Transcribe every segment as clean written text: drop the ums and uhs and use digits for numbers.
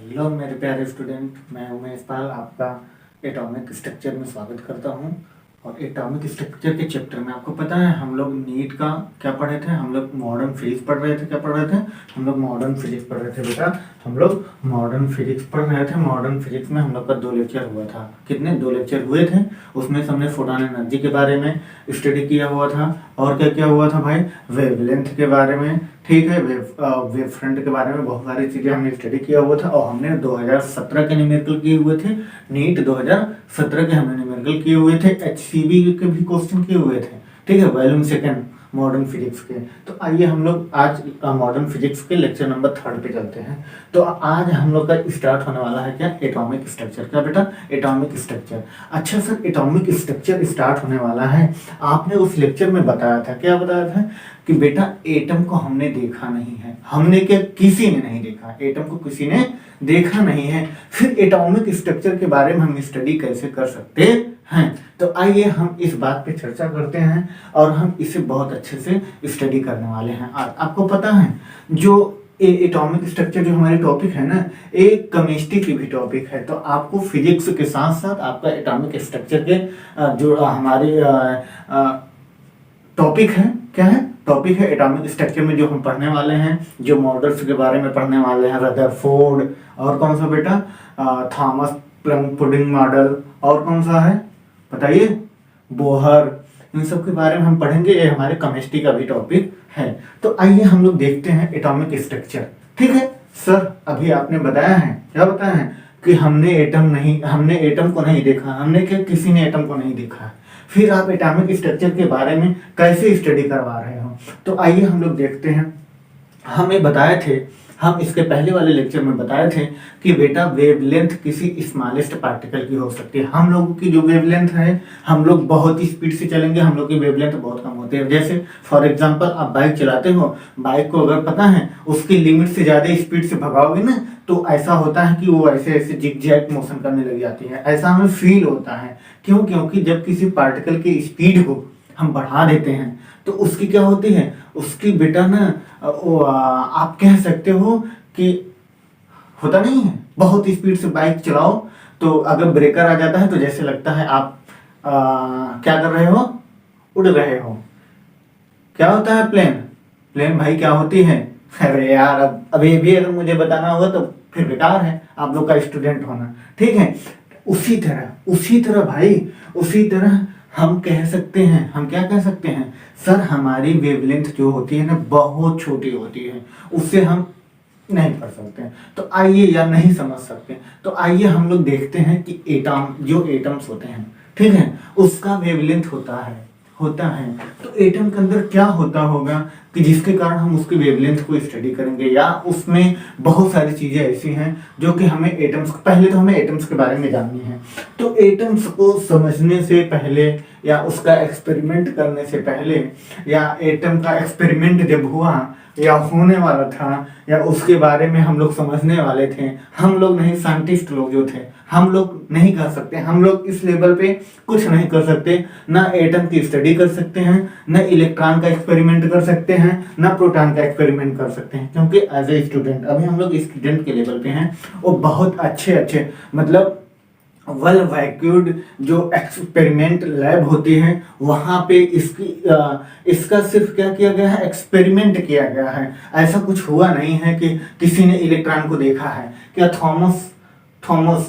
Hello मेरे प्यारे student, मैं उमेश पाल आपका एटॉमिक स्ट्रक्चर में स्वागत करता हूं। और एटॉमिक स्ट्रक्चर के चैप्टर में आपको पता है हम लोग नीट का क्या पढ़े थे, हम लोग मॉडर्न फिजिक्स पढ़ रहे थे। क्या पढ़ रहे थे हम लोग? मॉडर्न फिजिक्स पढ़ रहे थे बेटा। हम लोग मॉडर्न फिजिक्स पढ़ रहे थे। मॉडर्न फिजिक्स में हम लोग का 2 लेक्चर हुआ था। कितने? 2 लेक्चर हुए थे। उसमें हमने फोटॉन एनर्जी के बारे में स्टडी किया हुआ था। और क्या क्या हुआ था भाई? वेवलेंथ के बारे में, ठीक है, वेव फ्रंट के बारे में बहुत सारी चीजें हमने स्टडी किया हुआ था। और हमने 2017 के न्यूमेरिकल किए हुए थे। नीट 2017 के हमने न्यूमेरिकल किए हुए थे। एचसीबी के भी क्वेश्चन किए हुए थे, ठीक है, वॉल्यूम सेकंड मॉडर्न फिजिक्स के। तो आइए हम लोग आज मॉडर्न फिजिक्स के लेक्चर नंबर 3 पे चलते हैं। तो आज हम लोग का स्टार्ट होने वाला है क्या? Atomic structure. क्या बेटा? Atomic structure. अच्छा सर, एटॉमिक स्ट्रक्चर स्टार्ट होने वाला है। आपने उस लेक्चर में बताया था, क्या बताया था? कि बेटा एटम को हमने देखा नहीं है। हमने क्या? किसी ने नहीं देखा एटम को, किसी ने देखा नहीं है। फिर एटॉमिक स्ट्रक्चर के बारे में हम स्टडी कैसे कर सकते हैं? तो आइए हम इस बात पे चर्चा करते हैं और हम इसे बहुत अच्छे से स्टडी करने वाले हैं। आज आपको पता है जो एटॉमिक स्ट्रक्चर जो हमारी टॉपिक है ना, एक केमिस्ट्री की भी टॉपिक है। तो आपको फिजिक्स के साथ साथ आपका एटॉमिक स्ट्रक्चर के जो हमारी टॉपिक है, क्या है? टॉपिक है एटॉमिक स्ट्रक्चर में जो हम पढ़ने वाले हैं, जो मॉडल्स के बारे में पढ़ने वाले हैं, रदरफोर्ड, और कौन सा बेटा? थॉमस प्लम पुडिंग मॉडल, और कौन सा है बताइए? बोहर। इन सब के बारे में हम पढ़ेंगे। ये हमारे केमिस्ट्री का भी टॉपिक है। तो आइए हम लोग देखते हैं एटॉमिक स्ट्रक्चर, ठीक है। सर अभी आपने बताया है, क्या बताया है? कि हमने एटम को नहीं देखा। हमने क्या? किसी ने एटम को नहीं देखा। फिर आप एटॉमिक स्ट्रक्चर के बारे में कैसे स्टडी करवा रहे हो? तो आइए हम लोग देखते हैं। हमें बताए थे, हम इसके पहले वाले लेक्चर में बताए थे कि बेटा वेवलेंथ किसी स्मॉलेस्ट पार्टिकल की हो सकती है। हम लोगों की जो वेवलेंथ है, हम लोग बहुत ही स्पीड से चलेंगे, हम लोग की वेवलेंथ बहुत कम होती है। जैसे फॉर एग्जांपल आप बाइक चलाते हो, बाइक को अगर पता है उसकी लिमिट से ज्यादा स्पीड से भगाओगे ना, तो ऐसा होता है कि वो ऐसे ऐसे जिग-जैग मोशन करने लग जाती है। ऐसा हमें फील होता है। क्यों? क्योंकि जब किसी पार्टिकल की स्पीड को हम बढ़ा देते हैं तो उसकी क्या होती है? उसकी बेटा ना आप कह सकते हो कि होता नहीं है, बहुत स्पीड से बाइक चलाओ तो अगर ब्रेकर आ जाता है तो जैसे लगता है आप क्या कर रहे हो? उड़ रहे हो। क्या होता है? प्लेन भाई क्या होती है? अरे यार, अब अभी भी अगर मुझे बताना होगा तो फिर बेकार है आप लोग का स्टूडेंट होना, ठीक है। उसी तरह भाई, उसी तरह हम कह सकते हैं, हम क्या कह सकते हैं? सर हमारी वेवलेंथ जो होती है ना, बहुत छोटी होती है, उससे हम नहीं पढ़ सकते। तो आइए, या नहीं समझ सकते, तो आइए हम लोग देखते हैं कि जो एटम्स होते हैं, ठीक है, उसका वेवलेंथ होता है। तो एटम के अंदर क्या होता होगा कि जिसके कारण हम उसकी वेवलेंथ को स्टडी करेंगे, या उसमें बहुत सारी चीजें ऐसी हैं जो कि हमें पहले तो हमें एटम्स के बारे में जाननी है। तो एटम्स को समझने से पहले, या उसका एक्सपेरिमेंट करने से पहले, या एटम का एक्सपेरिमेंट जब हुआ या होने वाला था, या उसके बारे में हम लोग समझने वाले थे, हम लोग नहीं, साइंटिस्ट लोग जो थे, हम लोग नहीं कर सकते। हम लोग इस लेवल पे कुछ नहीं कर सकते। ना एटम की स्टडी कर सकते हैं, ना इलेक्ट्रॉन का एक्सपेरिमेंट कर सकते हैं, ना प्रोटॉन का एक्सपेरिमेंट कर सकते हैं। क्योंकि एज ए स्टूडेंट, अभी हम लोग स्टूडेंट के लेवल पे हैं, वो बहुत अच्छे मतलब वेल वैक्यूड जो एक्सपेरिमेंट लैब होती है, वहां पे इसका सिर्फ क्या किया गया है? एक्सपेरिमेंट किया गया है। ऐसा कुछ हुआ नहीं है कि किसी ने इलेक्ट्रॉन को देखा है। क्या थॉमस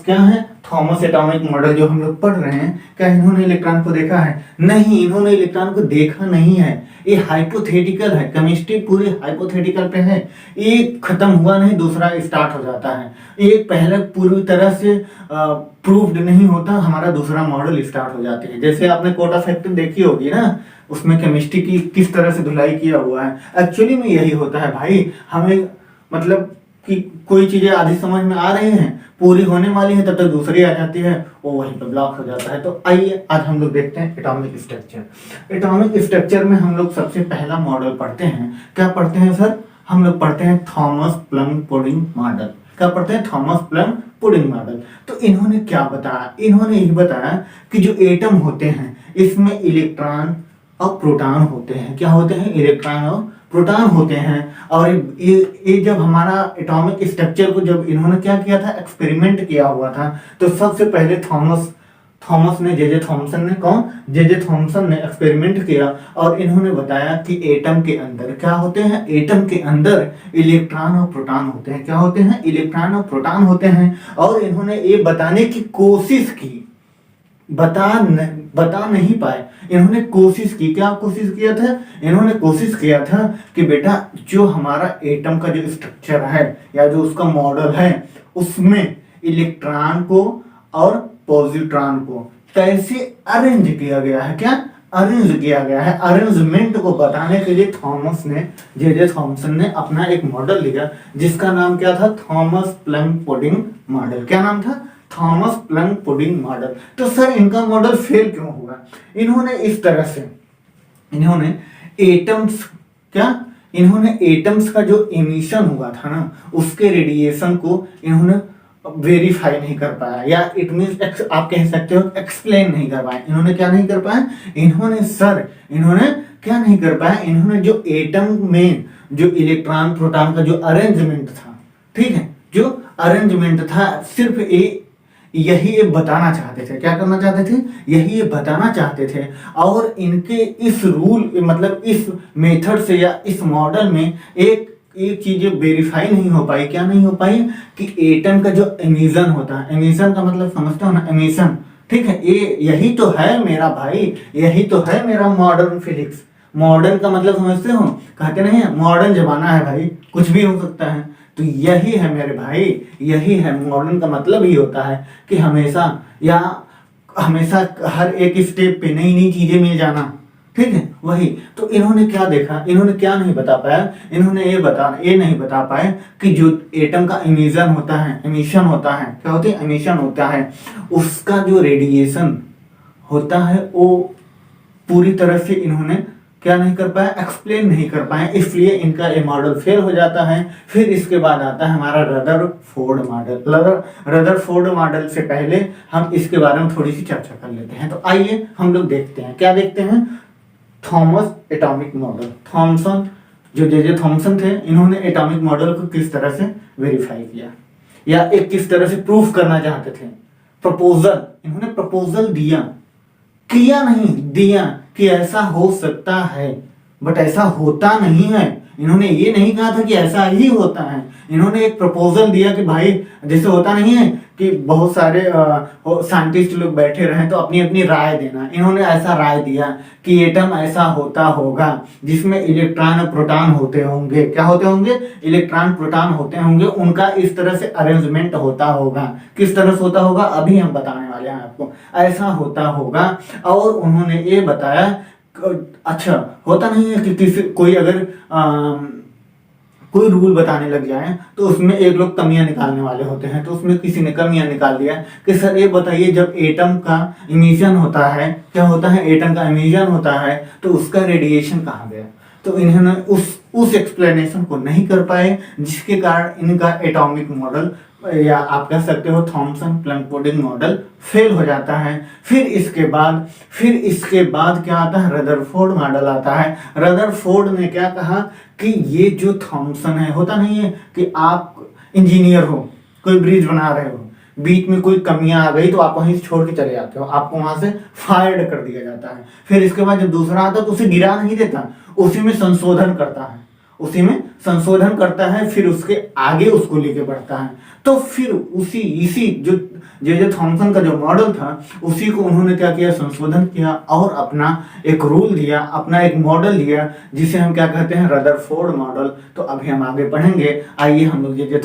क्या है? थॉमस एटॉमिक मॉडल जो हम लोग पढ़ रहे हैं, क्या इन्होंने इलेक्ट्रॉन को देखा है? नहीं, इन्होंने इलेक्ट्रॉन को देखा नहीं है। ये हाइपोथेटिकल है, केमिस्ट्री पूरी हाइपोथेटिकल पे है। एक खत्म हुआ नहीं, दूसरा स्टार्ट हो जाता है। एक पहले पूरी तरह से प्रूव्ड नहीं होता, हमारा दूसरा मॉडल स्टार्ट हो जाते हैं। जैसे आपने कोटा फैक्टर देखी होगी ना, उसमें केमिस्ट्री की किस तरह से धुलाई किया हुआ है। एक्चुअली में यही होता है भाई, हमें मतलब कि कोई चीजें आधी समझ में आ रही हैं, पूरी होने वाली है, तब तक दूसरी आ जाती है, वो वहीं पर ब्लॉक हो जाता है। तो आइए आज हम लोग देखते हैं एटॉमिक स्ट्रक्चर। एटॉमिक स्ट्रक्चर में हम लोग सबसे पहला मॉडल पढ़ते हैं। क्या पढ़ते हैं सर? हम लोग पढ़ते हैं थॉमस प्लम पुडिंग मॉडल। क्या पढ़ते हैं? Thomas plum pudding model. तो इन्होंने क्या बताया? इन्होंने यही बताया कि जो एटम होते हैं, इसमें इलेक्ट्रॉन और प्रोटॉन होते हैं। क्या होते हैं? इलेक्ट्रॉन और प्रोटॉन होते हैं। और ये जब हमारा एटॉमिक स्ट्रक्चर को जब इन्होंने क्या किया था, एक्सपेरिमेंट किया हुआ था, तो सबसे पहले थॉमस ने जे थॉमसन ने कौन जे थॉमसन ने एक्सपेरिमेंट किया और इन्होंने बताया कि एटम के अंदर क्या होते हैं, एटम के अंदर इलेक्ट्रॉन और प्रोटॉन होते हैं। क्या होते हैं, इलेक्ट्रॉन और प्रोटॉन होते हैं। और इन्होंने ये बताने की कोशिश की, बता नहीं पाए। इन्होंने कोशिश की, क्या कोशिश किया था, इन्होंने कोशिश किया था कि बेटा जो हमारा एटम का जो स्ट्रक्चर है या जो उसका मॉडल है उसमें इलेक्ट्रॉन को और पॉजिट्रॉन को कैसे अरेंज किया गया है, क्या अरेंज किया गया है। अरेंजमेंट को बताने के लिए जे थॉमसन ने अपना एक मॉडल लिया जिसका नाम क्या था, थॉमस प्लंक पुडिंग मॉडल। क्या नाम था, थॉमस प्लंक पुडिंग मॉडल। तो सर इनका मॉडल फेल क्यों हुआ, इन्होंने इस तरह से इन्होंने एटम्स का जो इमिशन हुआ था ना उसके रेडिएशन को इन्होंने वेरीफाई नहीं कर पाया, या इट मींस आप कह सकते हो एक्सप्लेन नहीं कर पाए। इन्होंने क्या नहीं कर पाया, इन्होंने क्या नहीं कर पाया, इन्होंने जो एटम में जो इलेक्ट्रॉन प्रोटॉन का जो अरेंजमेंट था, ठीक है, जो अरेंजमेंट था सिर्फ यही ये बताना चाहते थे। क्या करना चाहते थे, यही ये बताना चाहते थे। और इनके इस रूल मतलब इस मेथड से या इस मॉडल में एक चीज वेरीफाई नहीं हो पाई। क्या नहीं हो पाई कि एटम का जो एमिशन होता है, एमिशन का मतलब समझते हो ना, एमिशन, ठीक है, ये यही तो है मेरा भाई, यही तो है मेरा मॉडर्न फिजिक्स। मॉडर्न का मतलब समझते हो, कहते नहीं है मॉडर्न जमाना है भाई, कुछ भी हो सकता है। तो यही है मेरे भाई, यही है मॉडर्न का मतलब ही होता है कि हमेशा हर एक स्टेप पे नई नई चीजें मिल जाना, ठीक है, वही। तो इन्होंने क्या देखा, इन्होंने क्या नहीं बता पाया, इन्होंने ये नहीं बता पाए कि जो एटम का इमिशन होता है, क्या होती है, इमिशन होता है, उसका जो रेडिएशन होता है वो पूरी तरह से इन्होंने क्या नहीं कर पाया, एक्सप्लेन नहीं कर पाए, इसलिए इनका ये मॉडल फेल हो जाता है। फिर इसके बाद आता है हमारा रदरफोर्ड मॉडल। रदरफोर्ड मॉडल से पहले हम इसके बारे में थोड़ी सी चर्चा कर लेते हैं। तो आइए हम लोग देखते हैं, क्या देखते हैं, थॉमस एटॉमिक मॉडल। थॉमसन जो जे थॉमसन थे, इन्होंने एटॉमिक मॉडल को किस तरह से वेरीफाई किया या एक किस तरह से प्रूफ करना चाहते थे। इन्होंने प्रपोजल किया नहीं, दिया कि ऐसा हो सकता है, बट ऐसा होता नहीं है। इन्होंने ये नहीं कहा था कि ऐसा ही होता है, इन्होंने एक प्रपोजल दिया कि भाई जैसे होता नहीं है कि बहुत सारे साइंटिस्ट लोग बैठे रहे तो अपनी अपनी राय देना। इन्होंने ऐसा राय दिया कि एटम ऐसा होता होगा जिसमें इलेक्ट्रॉन और प्रोटॉन होते होंगे। क्या होते होंगे, इलेक्ट्रॉन प्रोटॉन होते होंगे, उनका इस तरह से अरेंजमेंट होता होगा। किस तरह से होता होगा अभी हम बताने वाले हैं आपको, ऐसा होता होगा। और उन्होंने ये बताया, अच्छा होता नहीं है कि किसी कोई अगर कोई रूल बताने लग जाए तो उसमें एक लोग कमियां निकालने वाले होते हैं, तो उसमें किसी ने कमियां निकाल दिया कि सर ये बताइए जब एटम का इमिशन होता है, क्या होता है, एटम का इमिशन होता है तो उसका रेडिएशन कहाँ गया। तो इन्होंने उस एक्सप्लेनेशन को नहीं कर पाए, जिसके कारण इनका एटॉमिक मॉडल या आप कह सकते हो Thomson plum pudding model fail हो जाता है। फिर इसके बाद क्या आता है, रदरफोर्ड मॉडल आता है। रदरफोर्ड ने क्या कहा कि ये जो थॉमसन है, होता नहीं है कि आप इंजीनियर हो, कोई ब्रिज बना रहे हो, बीच में कोई कमियां आ गई तो आप वहीं छोड़ के चले जाते हो, आपको वहां से फायर्ड कर दिया जाता है। फिर इसके बाद जब दूसरा आता है तो उसे गिरा नहीं देता, उसी में संशोधन करता है, फिर उसके आगे उसको लेके बढ़ता है। तो फिर इसी जो थॉमसन का जो मॉडल था उसी को उन्होंने क्या किया, संशोधन किया और अपना एक रूल दिया, अपना एक मॉडल दिया, जिसे हम क्या कहते हैं, रदरफोर्ड मॉडल। तो अभी हम आगे पढ़ेंगे। आइए हम लोग J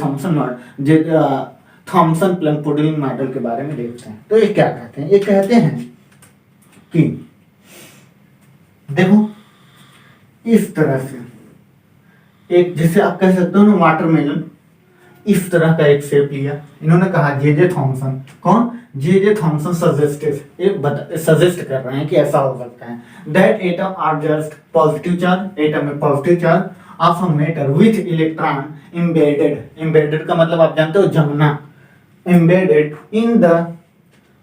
Thomson plum pudding model के बारे में देखते हैं। तो ये क्या कहते हैं, ये कहते हैं कि देखो इस तरह से एक, जैसे आप कह सकते हो ना वाटरमेलन, इस तरह का एक शेप लिया। इन्होंने कहा जे थॉमसन, कौन, जे थॉमसन सजेस्ट कर रहे हैं कि ऐसा हो सकता है that atom are just positive charge, atom में positive charge of a matter with electron embedded का मतलब आप जानते हो जमना, embedded in the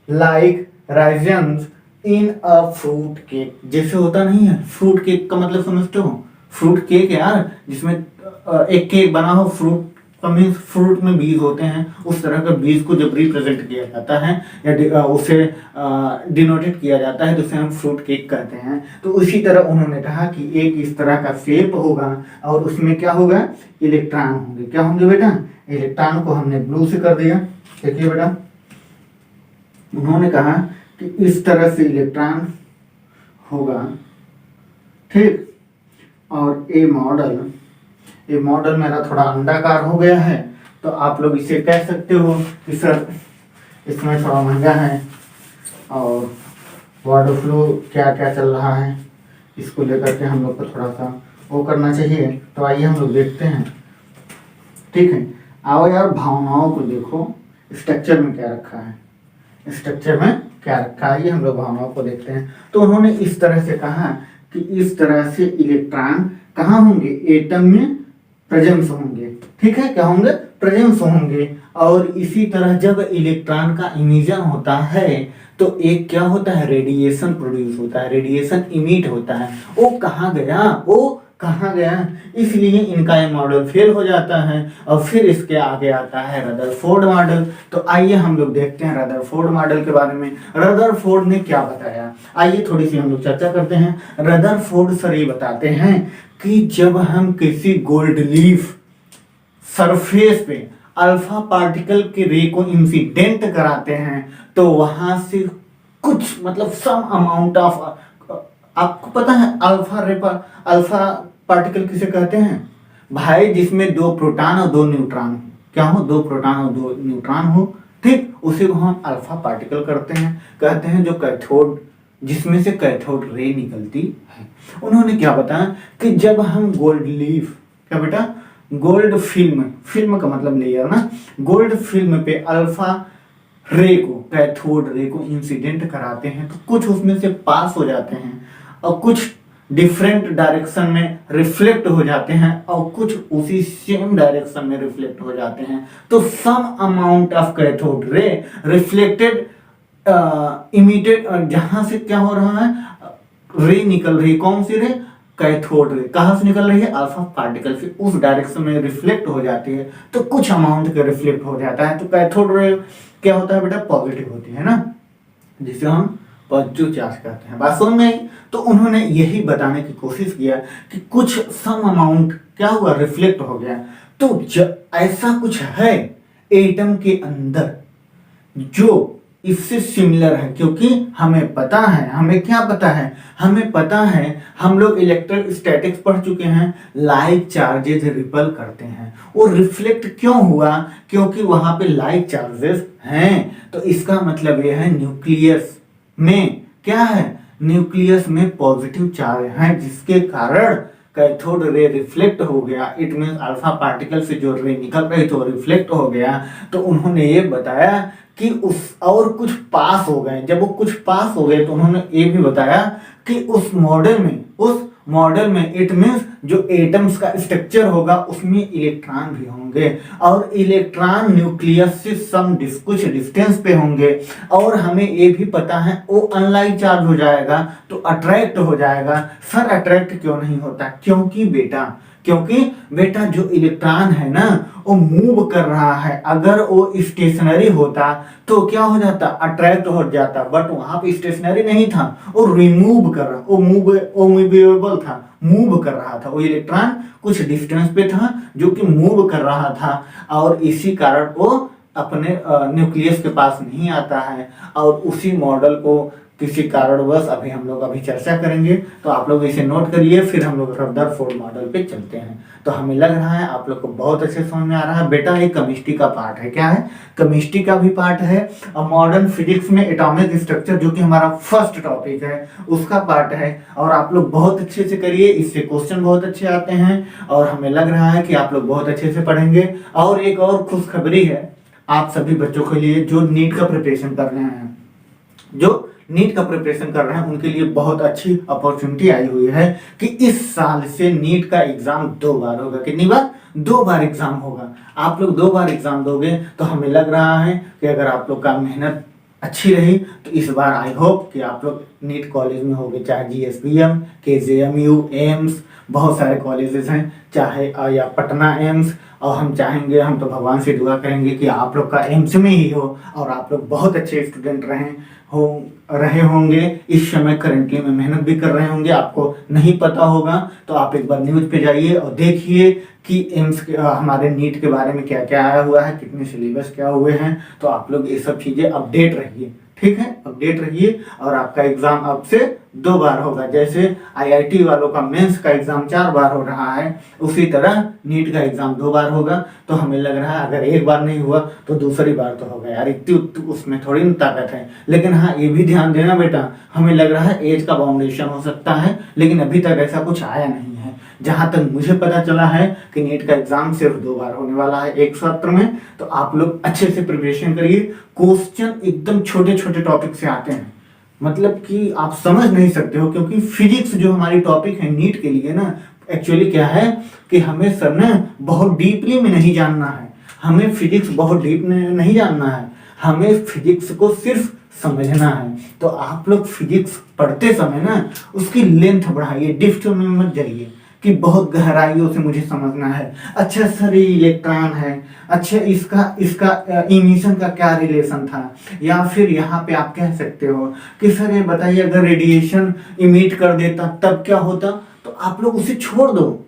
like regions in a fruit cake. जैसे होता नहीं है, फ्रूट केक का मतलब समझते हो, फ्रूट केक यार, जिसमें एक केक बना हो फ्रूट का, मीन्स फ्रूट में बीज होते हैं, उस तरह का बीज को जब रिप्रेजेंट किया जाता है या उसे डिनोटेड किया जाता है तो उसे हम फ्रूट केक कहते हैं। तो उसी तरह उन्होंने कहा कि एक इस तरह का शेप होगा और उसमें क्या होगा, इलेक्ट्रॉन होंगे। क्या होंगे बेटा, इलेक्ट्रॉन को हमने ब्लू से कर दिया। देखिए बेटा, उन्होंने कहा कि इस तरह से इलेक्ट्रॉन होगा, ठीक। और ये मॉडल मेरा थोड़ा अंडाकार हो गया है, तो आप लोग इसे कह सकते हो कि सर इसमें थोड़ा महंगा है और वाटर फ्लो क्या क्या चल रहा है, इसको लेकर के हम लोग को थोड़ा सा वो करना चाहिए। तो आइए हम लोग देखते हैं, ठीक है। आओ यार, भावनाओं को देखो, स्ट्रक्चर में क्या रखा है, स्ट्रक्चर में क्या रखा है, ये हम लोग भावनाओं को देखते हैं। तो उन्होंने इस तरह से कहा कि इस तरह से इलेक्ट्रॉन कहाँ होंगे, एटम में प्रेजेंस होंगे, ठीक है। क्या होंगे, प्रेजेंस होंगे। और इसी तरह जब इलेक्ट्रॉन का इमिशन होता है तो एक क्या होता है, रेडिएशन प्रोड्यूस होता है, रेडिएशन इमिट होता है। वो कहाँ गया, इसलिए इनका ये मॉडल फेल हो जाता है। और फिर इसके आगे आता है रदरफोर्ड मॉडल। तो आइए हम लोग देखते हैं रदरफोर्ड मॉडल के बारे में, रदरफोर्ड ने क्या बताया। आइए थोड़ी सी हम लोग चर्चा करते हैं। रदरफोर्ड सर ये बताते हैं कि जब हम किसी गोल्ड लीफ सरफेस पे अल्फा पार्टिकल के रे को इंसिडेंट कराते हैं तो वहां से कुछ मतलब सम अमाउंट ऑफ, आपको पता है अल्फा पार्टिकल किसे कहते हैं भाई, जिसमें 2 प्रोटॉन और 2 न्यूट्रॉन, क्या हो, 2 प्रोटॉन और 2 न्यूट्रॉन हो, ठीक। उसी को हम अल्फा पार्टिकल कहते हैं जो कैथोड, जिसमें से कैथोड रे निकलती है। उन्होंने क्या बताया कि जब हम गोल्ड लीफ, क्या बेटा, गोल्ड फिल्म का मतलब लेयर ना, गोल्ड फिल्म पे अल्फा रे को, कैथोड रे को इंसिडेंट कराते हैं तो कुछ उसमें से पास हो जाते हैं और कुछ डिफरेंट डायरेक्शन में रिफ्लेक्ट हो जाते हैं और कुछ उसी सेम डायरेक्शन में रिफ्लेक्ट हो जाते हैं। तो some amount of cathode ray reflected emitted, जहां से क्या हो रहा है, रे निकल रही, कौन सी रे, कैथोड रे। कहां से निकल रही है, अल्फा पार्टिकल से, उस डायरेक्शन में रिफ्लेक्ट हो जाती है तो कुछ अमाउंट का रिफ्लेक्ट हो जाता है। तो कैथोड रे क्या होता है बेटा, पॉजिटिव होती है ना, जिसे हम पॉजिटिव चार्ज कहते हैं। बात समझ में आई। तो उन्होंने यही बताने की कोशिश किया कि कुछ सम अमाउंट क्या हुआ, रिफ्लेक्ट हो गया। तो ऐसा कुछ है एटम के अंदर जो इससे सिमिलर है, क्योंकि हमें पता है, हमें क्या पता है, हमें पता है, हम लोग इलेक्ट्रोस्टैटिक्स पढ़ चुके हैं, लाइक चार्जेस रिपल करते हैं। वो रिफ्लेक्ट क्यों हुआ, क्योंकि वहां पे लाइक चार्जेस हैं। तो इसका मतलब यह है न्यूक्लियस में क्या है, न्यूक्लियस में पॉजिटिव चार्ज है, जिसके कारण कैथोड रे रिफ्लेक्ट हो गया। इट मीन अल्फा पार्टिकल से जो रे निकल रही थी वो रिफ्लेक्ट हो गया। तो उन्होंने ये बताया कि उस और कुछ पास हो गए। जब वो कुछ पास हो गए तो उन्होंने ये भी बताया कि उस मॉडल में इट मीन्स जो एटम्स का स्ट्रक्चर होगा उसमें इलेक्ट्रॉन भी होंगे और इलेक्ट्रॉन न्यूक्लियस से कुछ डिस्टेंस पे होंगे। और हमें ये भी पता है वो अनलाइक चार्ज हो जाएगा तो अट्रैक्ट हो जाएगा। सर अट्रैक्ट क्यों नहीं होता, क्योंकि बेटा जो इलेक्ट्रॉन है ना वो मूव कर रहा है। अगर वो स्टेशनरी होता तो क्या हो जाता, अट्रैक्ट हो जाता, बट वहां पे स्टेशनरी नहीं था, वो रिमूव कर रहा, वो मूवेबल था, मूव कर रहा था। वो इलेक्ट्रॉन कुछ डिस्टेंस पे था जो कि मूव कर रहा था और इसी कारण वो अपने न्यूक्लियस के पास नहीं आता है। और उसी मॉडल को किसी कारणवश अभी हम लोग चर्चा करेंगे, तो आप लोग इसे नोट करिए। फिर हम लोग रदरफोर्ड मॉडल पे चलते हैं। तो हमें लग रहा है आप लोग को बहुत अच्छे समझ में आ रहा है। बेटा ये केमिस्ट्री का पार्ट है, क्या है, केमिस्ट्री का भी पार्ट है और मॉडर्न फिजिक्स में एटॉमिक स्ट्रक्चर जो कि हमारा फर्स्ट टॉपिक है उसका पार्ट है। और आप लोग बहुत अच्छे से करिए, इससे क्वेश्चन बहुत अच्छे आते हैं और हमें लग रहा है कि आप लोग बहुत अच्छे से पढ़ेंगे। और एक और खुशखबरी है आप सभी बच्चों के लिए जो नीट का प्रिपरेशन कर रहे हैं, उनके लिए बहुत अच्छी अपॉर्चुनिटी आई हुई है कि इस साल से नीट का एग्जाम 2 बार होगा। कितनी बार, 2 बार एग्जाम होगा। आप लोग 2 बार एग्जाम दोगे तो हमें लग रहा है कि अगर आप लोग का मेहनत अच्छी रही। तो इस बार आई होप कि आप लोग नीट कॉलेज में होंगे, चाहे GSPM, KJMU, एम्स, बहुत सारे कॉलेजेस हैं, चाहे या पटना एम्स। और हम चाहेंगे, हम तो भगवान से दुआ करेंगे कि आप लोग का एम्स में ही हो और आप लोग बहुत अच्छे स्टूडेंट रहे होंगे। इस समय करेंटली में मेहनत भी कर रहे होंगे, आपको नहीं पता होगा तो आप एक बार न्यूज़ पे जाइए और देखिए कि एम्स के हमारे नीट के बारे में क्या क्या आया हुआ है, कितने सिलेबस क्या हुए हैं। तो आप लोग ये सब चीज़ें अपडेट रहिए, ठीक है, अपडेट रहिए। और आपका एग्जाम अब से 2 बार होगा, जैसे IIT वालों का मेंस का एग्जाम 4 बार हो रहा है, उसी तरह नीट का एग्जाम 2 बार होगा। तो हमें लग रहा है अगर एक बार नहीं हुआ तो दूसरी बार तो होगा यार, इतनी उसमें थोड़ी ना ताकत है। लेकिन हाँ, ये भी ध्यान देना बेटा, हमें लग रहा है एज का बाउंडेशन हो सकता है, लेकिन अभी तक ऐसा कुछ आया नहीं है। जहां तक मुझे पता चला है कि नीट का एग्जाम सिर्फ 2 बार होने वाला है एक सत्र में। तो आप लोग अच्छे से प्रिपरेशन करिए। क्वेश्चन एकदम छोटे छोटे टॉपिक से आते हैं, मतलब कि आप समझ नहीं सकते हो, क्योंकि फिजिक्स जो हमारी टॉपिक है नीट के लिए ना, एक्चुअली क्या है कि हमें सर ने बहुत डीपली में नहीं जानना है, हमें फिजिक्स बहुत डीप में नहीं जानना है, हमें फिजिक्स को सिर्फ समझना है। तो आप लोग फिजिक्स पढ़ते समय ना उसकी लेंथ बढ़ाइए, डिप्थ में मत जाइए कि बहुत गहराइयों से मुझे समझना है। अच्छा सर, ये इलेक्ट्रॉन है, अच्छा इसका इसका इमिशन का क्या रिलेशन था, या फिर यहाँ पे आप कह सकते हो कि सर ये बताइए अगर रेडिएशन इमिट कर देता तब क्या होता। तो आप लोग उसे छोड़ दो,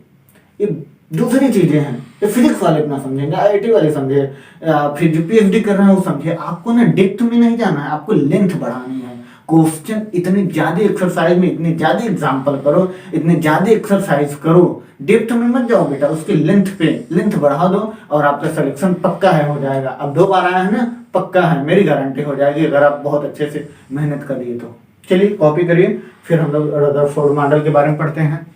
ये दूसरी चीजें हैं, ये फिजिक्स वाले इतना समझेंगे, IIT वाले समझे, फिर जो PhD कर रहे हैं वो समझे। आपको ना डेप्थ में नहीं जाना है, आपको लेंथ बढ़ानी है। क्वेश्चन इतने ज्यादा एक्सरसाइज में, इतने ज्यादा एग्जाम्पल करो, इतने ज्यादा एक्सरसाइज करो, डेप्थ में मत जाओ बेटा, उसके लेंथ बढ़ा दो और आपका सिलेक्शन पक्का है, हो जाएगा। अब 2 बार आया है ना, पक्का है, मेरी गारंटी हो जाएगी अगर आप बहुत अच्छे से मेहनत करिए तो। चलिए कॉपी करिए, फिर हम लोग रदरफोर्ड मॉडल के बारे में पढ़ते हैं।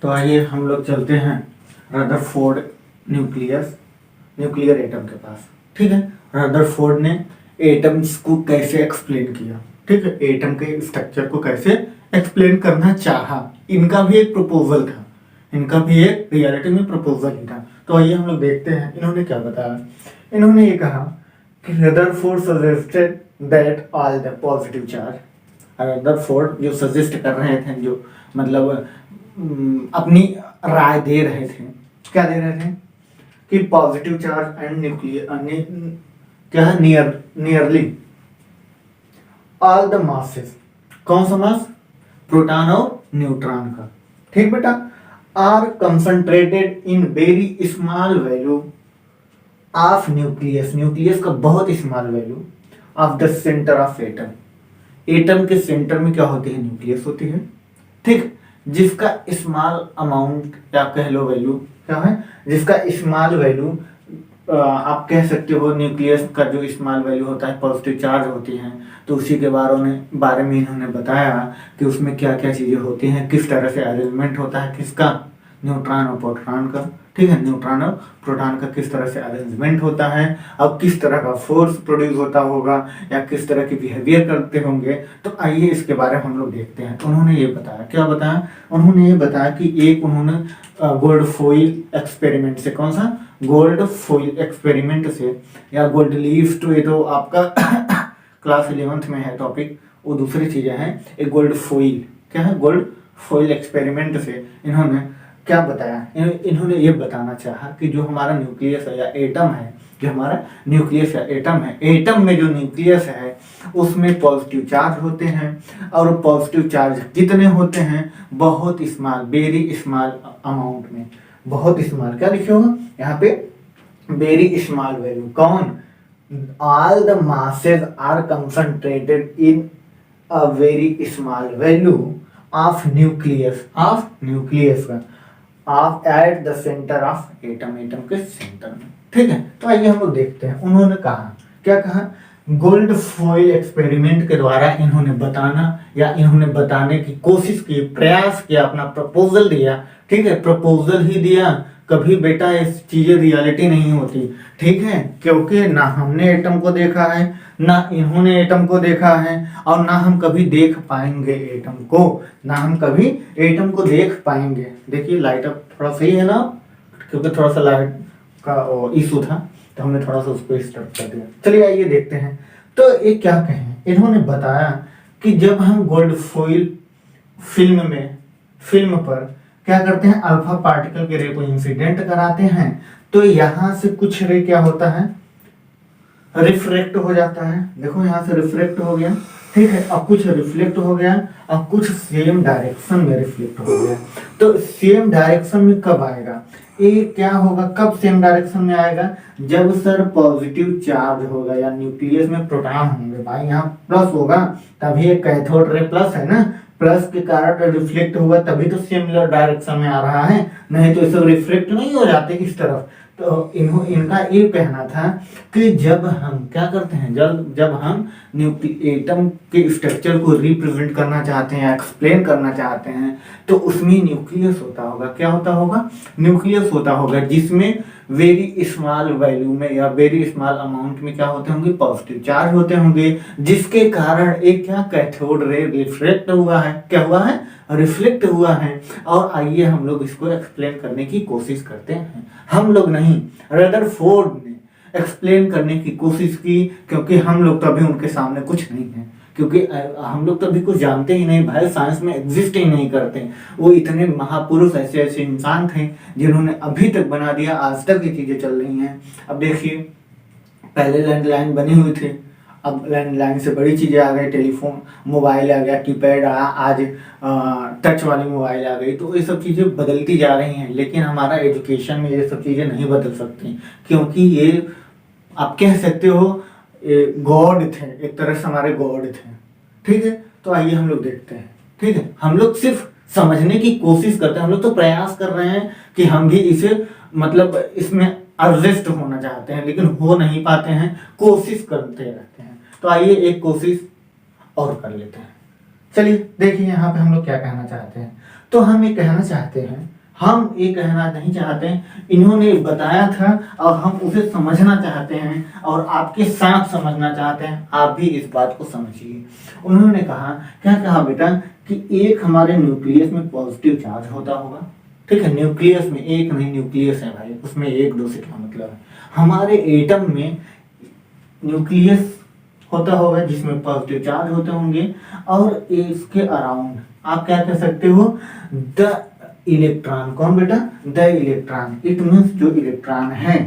तो आइए हम लोग चलते हैं रदरफोर्ड न्यूक्लियर एटम के पास, ठीक है। रदरफोर्ड ने एटम्स को कैसे एक्सप्लेन किया, ठीक है, एटम के स्ट्रक्चर को कैसे एक्सप्लेन करना चाहा। इनका भी एक प्रपोजल था, इनका भी एक रियलिटी में प्रपोजल ही था। तो आइए हम लोग देखते हैं इन्होंने क्या बताया। इन्होंने ये कहा कि Rutherford suggested that all the positive charge, Rutherford जो सजेस्ट कर रहे थे, जो मतलब अपनी राय दे रहे थे, क्या दे रहे थे कि पॉजिटिव चार्ज एंड न्यूक्लियर क्या है, नियरली ऑल द मासेस, कौन सा मास, प्रोटॉन और न्यूट्रॉन का, ठीक बेटा, are concentrated in very small value of nucleus का बहुत small value of the centre of atom के सेंटर में क्या होती है, न्यूक्लियस होती है, ठीक, जिसका स्मॉल अमाउंट या कह लो वैल्यू क्या है, जिसका स्मॉल वैल्यू आप कह सकते हो, न्यूक्लियस का जो स्मॉल वैल्यू होता है पॉजिटिव चार्ज होती हैं। तो उसी के बारे में इन्होंने बताया कि उसमें क्या क्या चीज़ें होती हैं, किस तरह से अरेंजमेंट होता है, किसका, न्यूट्रॉन और प्रोटॉन का, ठीक है, न्यूट्रॉन और प्रोटॉन का किस तरह से अरेंजमेंट होता है, अब किस तरह का फोर्स प्रोड्यूस होता होगा या किस तरह की बिहेवियर करते होंगे। तो आइए इसके बारे में हम लोग देखते हैं। तो उन्होंने ये बताया, क्या बताया, उन्होंने ये बताया कि एक उन्होंने गोल्ड फॉइल एक्सपेरिमेंट से, कौन सा, गोल्ड फॉइल एक्सपेरिमेंट से, या गोल्ड लीफ, तो ये तो आपका क्लास 11th में है टॉपिक, वो दूसरी चीजें हैं। एक गोल्ड फॉइल, क्या है, गोल्ड फॉइल एक्सपेरिमेंट से इन्होंने क्या बताया, इन्होंने ये बताना चाहा कि जो हमारा न्यूक्लियस है या एटम है, जो हमारा न्यूक्लियस या एटम है, एटम में जो न्यूक्लियस है उसमें पॉजिटिव चार्ज होते हैं, और पॉजिटिव चार्ज कितने होते हैं, बहुत स्मॉल, वेरी स्मॉल अमाउंट में, बहुत स्मॉल, क्या लिखे होगा यहाँ पे, वेरी स्मॉल वैल्यू, कौन, all the masses are concentrated in a very small value of nucleus का, of at the centre of atom के सेंटर में, ठीक है। तो आइए हम लोग देखते हैं। उन्होंने कहा, क्या कहा, गोल्ड फॉइल एक्सपेरिमेंट के द्वारा इन्होंने बताना या इन्होंने बताने की कोशिश की, प्रयास किया, अपना प्रपोजल दिया, ठीक है, प्रपोजल ही दिया, कभी बेटा इस चीजें रियलिटी नहीं होती, ठीक है, क्योंकि ना हमने एटम को देखा है, ना इन्होंने एटम को देखा है, और ना हम कभी देख पाएंगे एटम को, ना हम कभी एटम को देख पाएंगे। देखिए लाइट अब थोड़ा सही है ना, क्योंकि थोड़ा सा लाइट का इशू था तो हमने थोड़ा सा उसको स्टार्ट कर दिया। चलिए आइए देखते हैं। तो ये क्या कहें, इन्होंने बताया कि जब हम गोल्ड फॉइल फिल्म पर क्या करते हैं, अल्फा पार्टिकल के रे को इंसिडेंट कराते हैं, तो यहां से कुछ रे क्या होता है, रिफ्रेक्ट हो जाता है। देखो यहां से रिफ्रेक्ट हो गया, ठीक है, अब कुछ रिफ्लेक्ट हो गया, अब कुछ सेम डायरेक्शन में रिफ्लेक्ट हो गया। तो सेम डायरेक्शन में कब आएगा, ये क्या होगा, कब सेम डायरेक्शन में आएगा, जब सर पॉजिटिव चार्ज होगा या न्यूक्लियस में प्रोटॉन होंगे। भाई यहाँ प्लस होगा तभी ये कैथोड रे प्लस है ना, प्लस के कारण रिफ्लेक्ट हुआ तभी तो सिमिलर डायरेक्शन में आ रहा है, नहीं तो ये सब रिफ्लेक्ट नहीं हो जाते इस तरफ। तो इनका ये कहना था कि जब हम क्या करते हैं, जब हम एटम के स्ट्रक्चर को रिप्रेजेंट करना चाहते हैं, एक्सप्लेन करना चाहते हैं, तो उसमें न्यूक्लियस होता होगा। क्या होता होगा, न्यूक्लियस होता होगा, जिसमें वेरी स्मॉल वैल्यू में या वेरी स्मॉल अमाउंट में क्या होते होंगे, पॉजिटिव चार्ज होते होंगे, जिसके कारण एक क्या कैथोड रे रिफ्लेक्ट हुआ है, क्या हुआ है, रिफ्लेक्ट हुआ है। और आइए हम लोग इसको एक्सप्लेन करने की कोशिश करते हैं। हम लोग नहीं, रदरफोर्ड ने एक्सप्लेन करने की कोशिश की, क्योंकि हम लोग तो अभी उनके सामने कुछ नहीं है, क्योंकि हम लोग तो अभी कुछ जानते ही नहीं भाई, साइंस में एग्जिस्ट ही नहीं करते। वो इतने महापुरुष ऐसे ऐसे इंसान थे जिन्होंने अभी तक बना दिया, आज तक ये चीजें चल रही हैं। अब देखिए पहले लैंडलाइन बनी हुई थी, अब लैंडलाइन से बड़ी चीजें आ गई, टेलीफोन, मोबाइल आ गया, कीपैड आया, आज टच वाली मोबाइल आ गई। तो ये सब चीजें बदलती जा रही हैं, लेकिन हमारा एजुकेशन में ये सब चीजें नहीं बदल सकती, क्योंकि ये आप कह सकते हो गॉड थे, एक तरह से हमारे गॉड थे, ठीक है। तो आइए हम लोग देखते हैं, ठीक है, हम लोग सिर्फ समझने की कोशिश करते हैं, हम लोग तो प्रयास कर रहे हैं कि हम भी इसे मतलब इसमें एडजस्ट होना चाहते हैं, लेकिन हो नहीं पाते हैं, कोशिश करते रहते हैं। तो आइए एक कोशिश और कर लेते हैं। चलिए देखिए यहाँ पे हम लोग क्या कहना चाहते हैं। तो हम ये कहना चाहते हैं, हम ये कहना नहीं चाहते, इन्होंने बताया था और हम उसे समझना चाहते हैं और आपके साथ समझना चाहते हैं, आप भी इस बात को समझिए। उन्होंने कहा, क्या कहा बेटा, कि एक हमारे न्यूक्लियस में पॉजिटिव चार्ज होता होगा, ठीक है, न्यूक्लियस में, एक नहीं न्यूक्लियस है भाई, उसमें एक दो से क्या मतलब है, हमारे एटम में न्यूक्लियस होता होगा जिसमें पॉजिटिव चार्ज होते होंगे, और इसके अराउंड आप क्या कह सकते हो, द इलेक्ट्रॉन। कौन बेटा, द इलेक्ट्रॉन, इट मीन्स जो इलेक्ट्रॉन है,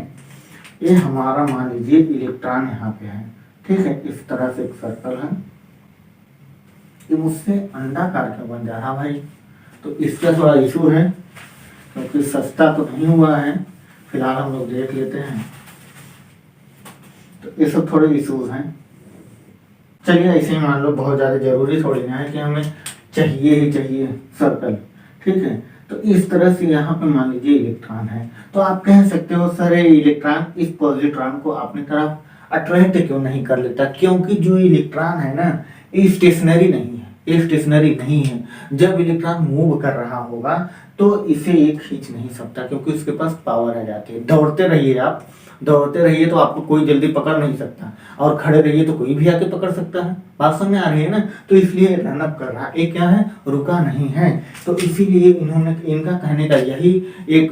ये हमारा मान लीजिए इलेक्ट्रॉन यहाँ पे है, ठीक है, इस तरह से एक सर्कल है, ये मुझसे अंडाकार क्यों बन जा रहा भाई, तो इसका थोड़ा इशू है, क्योंकि सस्ता तो नहीं हुआ है, फिलहाल हम लोग देख लेते हैं। तो ये सब थोड़े इशूज हैं। चलिए ऐसे ही मान लो, बहुत ज़्यादा जरूरी थोड़ी ना है कि हमें चाहिए ही चाहिए सर्कल, ठीक है। तो इस तरह से यहाँ पे मान लीजिए इलेक्ट्रॉन है, तो आप कह सकते हो सर ये इलेक्ट्रॉन इस पॉजिट्रॉन को अपनी तरफ अट्रैक्ट क्यों नहीं कर लेता, क्योंकि जो इलेक्ट्रॉन है ना, ये स्टेशनरी नहीं है, ये स्टेशनरी नहीं है। जब इलेक्ट्रॉन मूव कर रहा होगा तो इसे ये खींच नहीं सकता, क्योंकि उसके पास पावर आ जाती है। दौड़ते रहिए आप, दौड़ते रहिए तो आपको कोई जल्दी पकड़ नहीं सकता, और खड़े रहिए तो कोई भी आके पकड़ सकता है, बात समझ में आ रही है ना। तो इसलिए रनअप कर रहा है, ये क्या है, रुका नहीं है। तो इसीलिए इन्होंने, इनका कहने का यही एक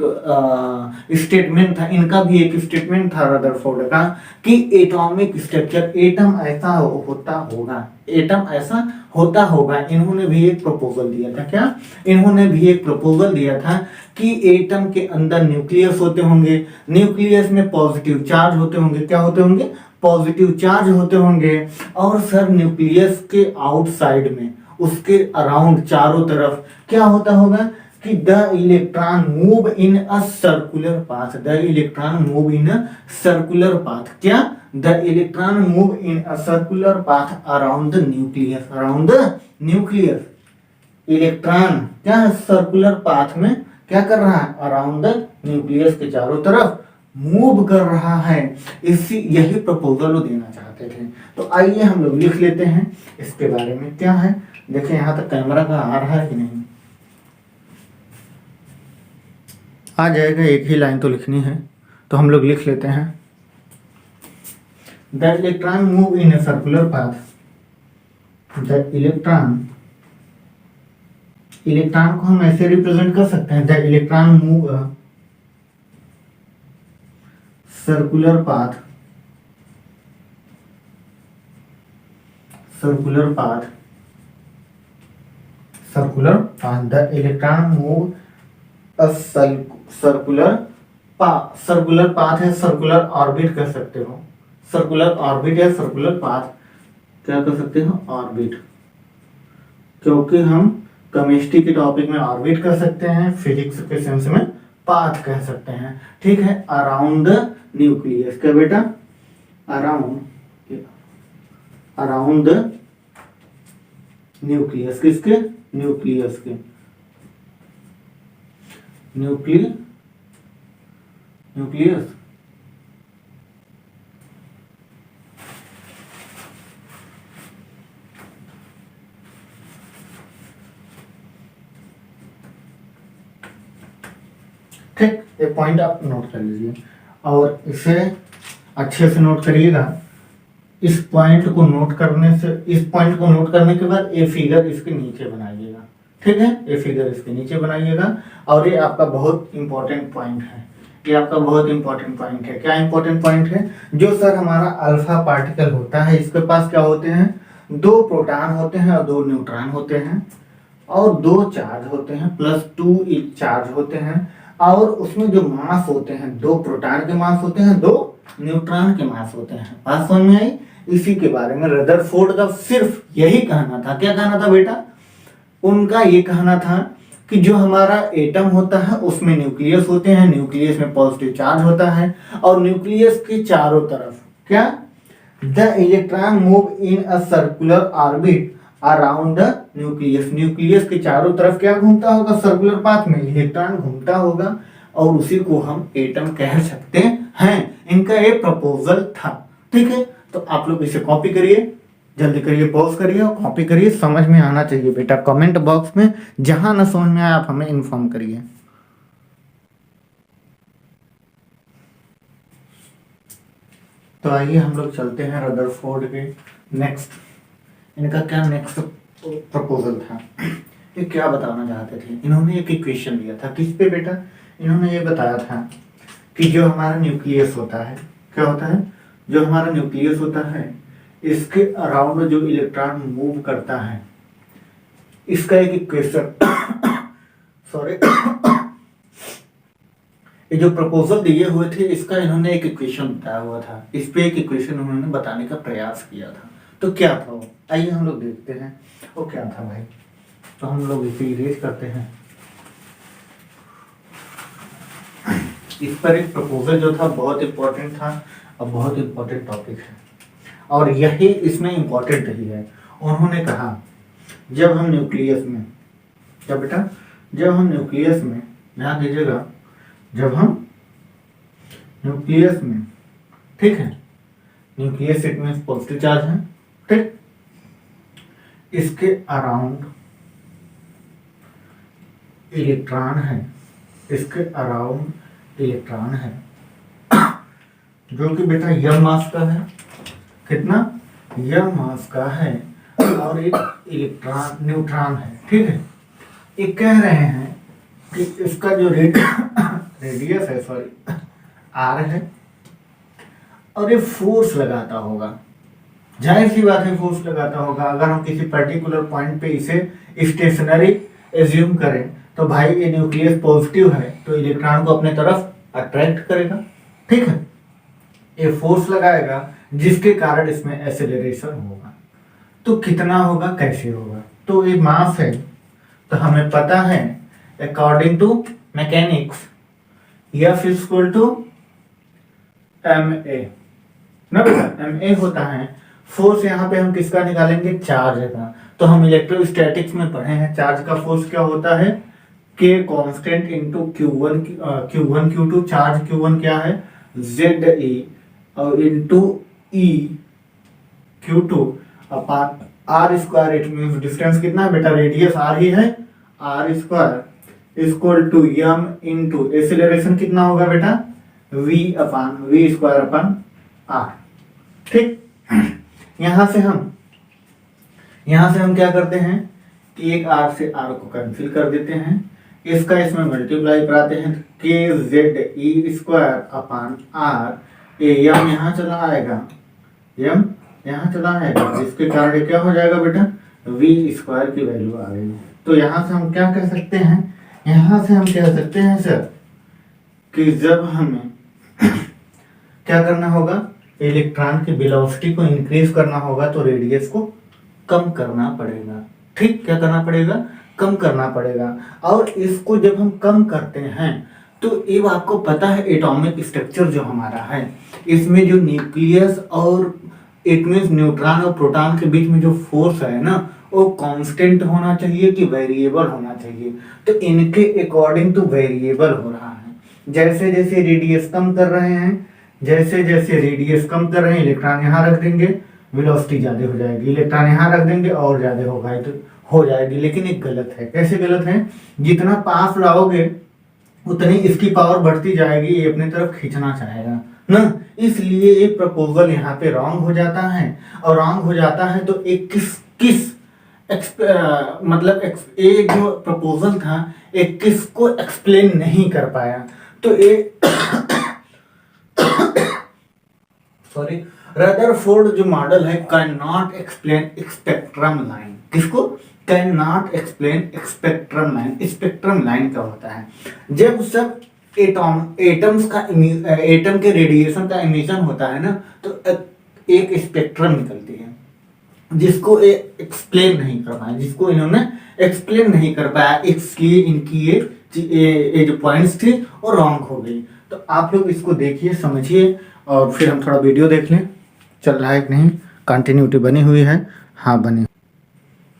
स्टेटमेंट था, इनका भी एक स्टेटमेंट था रदरफोर्ड का, कि एटॉमिक स्ट्रक्चर, एटम ऐसा होता होगा, एटम ऐसा होता होगा। इन्होंने भी एक प्रपोजल दिया था, क्या, इन्होंने भी एक प्रपोजल दिया था कि एटम के अंदर न्यूक्लियस होते होंगे, न्यूक्लियस में पॉजिटिव चार्ज होते होंगे, क्या होते होंगे, पॉजिटिव चार्ज होते होंगे, और सर न्यूक्लियस के आउटसाइड में, उसके अराउंड चारों तरफ क्या होता होगा, कि the electron move in a circular path, the electron move in a circular path, क्या, the electron move in a circular path around the nucleus, around the nucleus. Electron क्या है, सर्कुलर पाथ में क्या कर रहा है, अराउंड द न्यूक्लियस के चारों तरफ मूव कर रहा है। इसी यही प्रपोजल वो देना चाहते थे। तो आइए हम लोग लिख लेते हैं इसके बारे में क्या है। देखिए यहाँ तक कैमरा का आ रहा है कि नहीं, आ जाएगा, एक ही लाइन तो लिखनी है तो हम लोग लिख लेते हैं। The electron move in a circular path, the electron को हम ऐसे रिप्रेजेंट कर सकते हैं, the electron move a circular path, circular path, the electron move a circular circular path है, सर्कुलर ऑर्बिट कर सकते हो, सर्कुलर ऑर्बिट या सर्कुलर पाथ क्या कर सकते हो, ऑर्बिट, क्योंकि हम केमिस्ट्री के टॉपिक में ऑर्बिट कर सकते हैं, फिजिक्स के सेंस में पाथ कह सकते हैं। ठीक है, अराउंड द न्यूक्लियस, क्या बेटा, अराउंड द न्यूक्लियस, किसके, न्यूक्लियस के, न्यूक्लियस। ठीक, ये पॉइंट आप नोट कर लीजिए और इसे अच्छे से नोट करिएगा। इस पॉइंट को नोट करने के बाद ये फिगर इसके नीचे बनाइएगा। ठीक है, ये फिगर इसके नीचे बनाइएगा और ये आपका बहुत इंपॉर्टेंट पॉइंट है, ये आपका बहुत इंपॉर्टेंट पॉइंट है। क्या इंपॉर्टेंट पॉइंट है, जो सर हमारा अल्फा पार्टिकल होता है इसके पास क्या होते हैं, 2 प्रोटॉन होते हैं और 2 न्यूट्रॉन होते हैं और 2 चार्ज होते हैं, +2 चार्ज होते हैं और उसमें जो मास होते हैं, 2 प्रोटॉन के मास होते हैं, 2 न्यूट्रॉन के मास होते हैं। बात समझ में आई। इसी के बारे में रदरफोर्ड का सिर्फ यही कहना था। क्या कहना था बेटा, उनका ये कहना था कि जो हमारा एटम होता है उसमें न्यूक्लियस होते हैं, न्यूक्लियस में पॉजिटिव चार्ज होता है और न्यूक्लियस के चारों तरफ क्या, the electron move in a circular orbit around the nucleus, nucleus के चारों तरफ क्या घूमता होगा, सर्कुलर पाथ में इलेक्ट्रॉन घूमता होगा और उसी को हम एटम कह सकते हैं। इनका ये प्रपोजल था। ठीक है, तो आप लोग इसे कॉपी करिए, जल्दी करिए, पॉज करिए और कॉपी करिए। समझ में आना चाहिए बेटा। कमेंट बॉक्स में जहां ना समझ में आए आप हमें इन्फॉर्म करिए। तो आइए हम लोग चलते हैं रदरफोर्ड के नेक्स्ट, इनका क्या नेक्स्ट प्रपोजल था, ये क्या बताना चाहते थे। इन्होंने एक इक्वेशन दिया था, किस पे बेटा, इन्होंने ये बताया था कि जो हमारा न्यूक्लियस होता है, क्या होता है, जो हमारा न्यूक्लियस होता है इसके अराउंड जो इलेक्ट्रॉन मूव करता है, इसका एक इक्वेशन सॉरी ये जो प्रपोजल दिए हुए थे इसका इन्होंने एक इक्वेशन बताया हुआ था। इस पे एक इक्वेशन उन्होंने बताने का प्रयास किया था। तो क्या था वो, आइए हम लोग देखते हैं वो क्या था भाई। तो हम लोग इसे इरेज करते हैं। इस पर एक प्रपोजल जो था बहुत इंपॉर्टेंट था और बहुत इंपॉर्टेंट टॉपिक है और यही इसमें इंपॉर्टेंट ही है। उन्होंने कहा जब हम न्यूक्लियस में, क्या बेटा, जब हम न्यूक्लियस में, ध्यान दीजिएगा, जब हम न्यूक्लियस में, ठीक है, nucleus it means positive charge है, ठीक, इसके अराउंड इलेक्ट्रॉन है, इसके अराउंड इलेक्ट्रॉन है जो कि बेटा यम मास का है, कितना, यम मास का है और एक इलेक्ट्रॉन न्यूट्रॉन है। ठीक है, ये कह रहे हैं कि इसका जो रेडियस है, सॉरी आर है और ये फोर्स लगाता होगा, जाहिर सी बात है फोर्स लगाता होगा। अगर हम किसी पर्टिकुलर पॉइंट पे इसे स्टेशनरी एज्यूम करें तो भाई ये न्यूक्लियस पॉजिटिव है तो इलेक्ट्रॉन को अपने तरफ अट्रैक्ट करेगा। ठीक है, ये फोर्स लगाएगा जिसके कारण इसमें एक्सेलरेशन होगा। तो कितना होगा, कैसे होगा, तो ये मास है तो हमें पता है according to mechanics F is equal to ma ना बेटा, ma होता है फोर्स। यहाँ पे हम किसका निकालेंगे, चार्ज का। तो हम इलेक्ट्रोस्टैटिक्स में पढ़े हैं चार्ज का फोर्स क्या होता है, K constant into Q1 Q2, charge Q1 क्या है ZE और into E Q2 upon R square. It means distance कितना है बेटा, रेडियस R ही है, R square equal to m into acceleration कितना होगा बेटा, v स्क्वायर अपन r। ठीक, यहां से हम क्या करते हैं कि एक r से r को कैंसिल कर देते हैं, इसका इसमें मल्टीप्लाई कराते हैं, K Z E square upon r, m यहाँ चला आएगा, जिसके कारण क्या हो जाएगा बेटा, v स्क्वायर की वैल्यू आ गई। तो यहाँ से हम क्या कह सकते हैं, सर कि जब हमें क्या करना होगा, इलेक्ट्रॉन की वेलोसिटी को इंक्रीज करना होगा तो रेडियस को कम करना पड़ेगा। ठीक, क्या करना पड़ेगा, कम करना पड़ेगा। और इसको जब हम कम करते हैं तो ये आपको पता है एटॉमिक स्ट्रक्चर जो हमारा है, इसमें जो न्यूक्लियस और इट मींस न्यूट्रॉन और प्रोटॉन के बीच में जो फोर्स है ना, वो कांस्टेंट होना चाहिए कि वेरिएबल होना चाहिए। तो इनके अकॉर्डिंग तो वेरिएबल हो रहा है। जैसे जैसे रेडियस कम कर रहे हैं, इलेक्ट्रॉन यहाँ रख देंगे, वेलोसिटी ज्यादा हो जाएगी, इलेक्ट्रॉन यहाँ रख देंगे और ज्यादा होगा तो हो जाएगी। लेकिन एक गलत है। कैसे गलत है, जितना पास लाओगे उतनी इसकी पावर बढ़ती जाएगी, ये अपनी तरफ खींचना चाहेगा ना, इसलिए एक प्रपोजल यहाँ पे रॉन्ग हो जाता है। और रॉन्ग हो जाता है तो एक एक जो प्रपोजल था एक किसको एक्सप्लेन नहीं कर पाया, तो एक सॉरी, रदरफोर्ड जो मॉडल है can not explain spectrum line. किसको, can not explain spectrum line. Spectrum line क्या होता है, जब सब एटम्स का एटम के रेडिएशन का इमिशन होता है ना, तो एक स्पेक्ट्रम निकलती है जिसको एक्सप्लेन नहीं कर पाया, इसलिए इनकी ये जो पॉइंट्स थे वो रॉन्ग हो गई। तो आप लोग इसको देखिए, समझिए, और फिर हम थोड़ा वीडियो देख लें चल रहा है कि नहीं, कंटिन्यूटी बनी हुई है, हाँ बनी।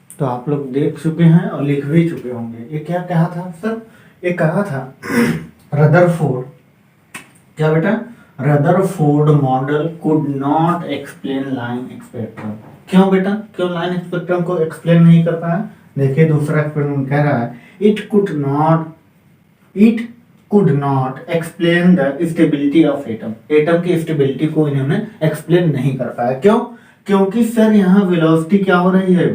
तो आप लोग देख चुके हैं और लिख भी चुके होंगे। ये क्या कहा था सर, ये कहा था रदरफोर्ड, क्या बेटा, Rutherford model could not explain line spectrum. क्यों बेटा, क्यों लाइन स्पेक्ट्रम को एक्सप्लेन नहीं कर पाया? देखिए दूसरा एक्सपेरिमेंट कह रहा है it could not explain the stability of atom. Atom की स्टेबिलिटी को इन्होंने एक्सप्लेन नहीं कर पाया। क्यों? क्योंकि सर यहाँ वेलोसिटी क्या हो रही है,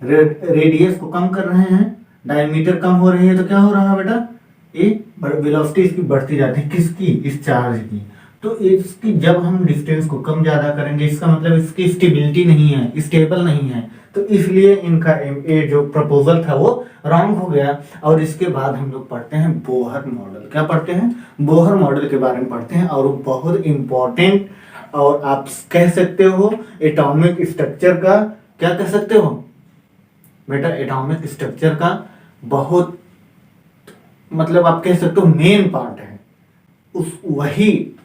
रेडियस को कम कर रहे हैं, डायमीटर कम हो रही है, तो क्या हो रहा है बेटा, ये वेलोसिटी इसकी बढ़ती जाती है। किसकी? इस चार्ज की। तो इसकी जब हम डिस्टेंस को कम ज्यादा करेंगे, इसका मतलब इसकी स्टेबिलिटी नहीं है, स्टेबल नहीं है, तो इसलिए इनका ये जो प्रपोजल था वो रॉन्ग हो गया। और इसके बाद हम लोग पढ़ते हैं बोहर मॉडल। क्या पढ़ते हैं? बोहर मॉडल के बारे में पढ़ते हैं, और वो बहुत इंपॉर्टेंट, और आप कह सकते हो एटॉमिक स्ट्रक्चर का, क्या कह सकते हो बेटा, एटॉमिक स्ट्रक्चर का बहुत, मतलब आप कह सकते हो मेन पार्ट है। वही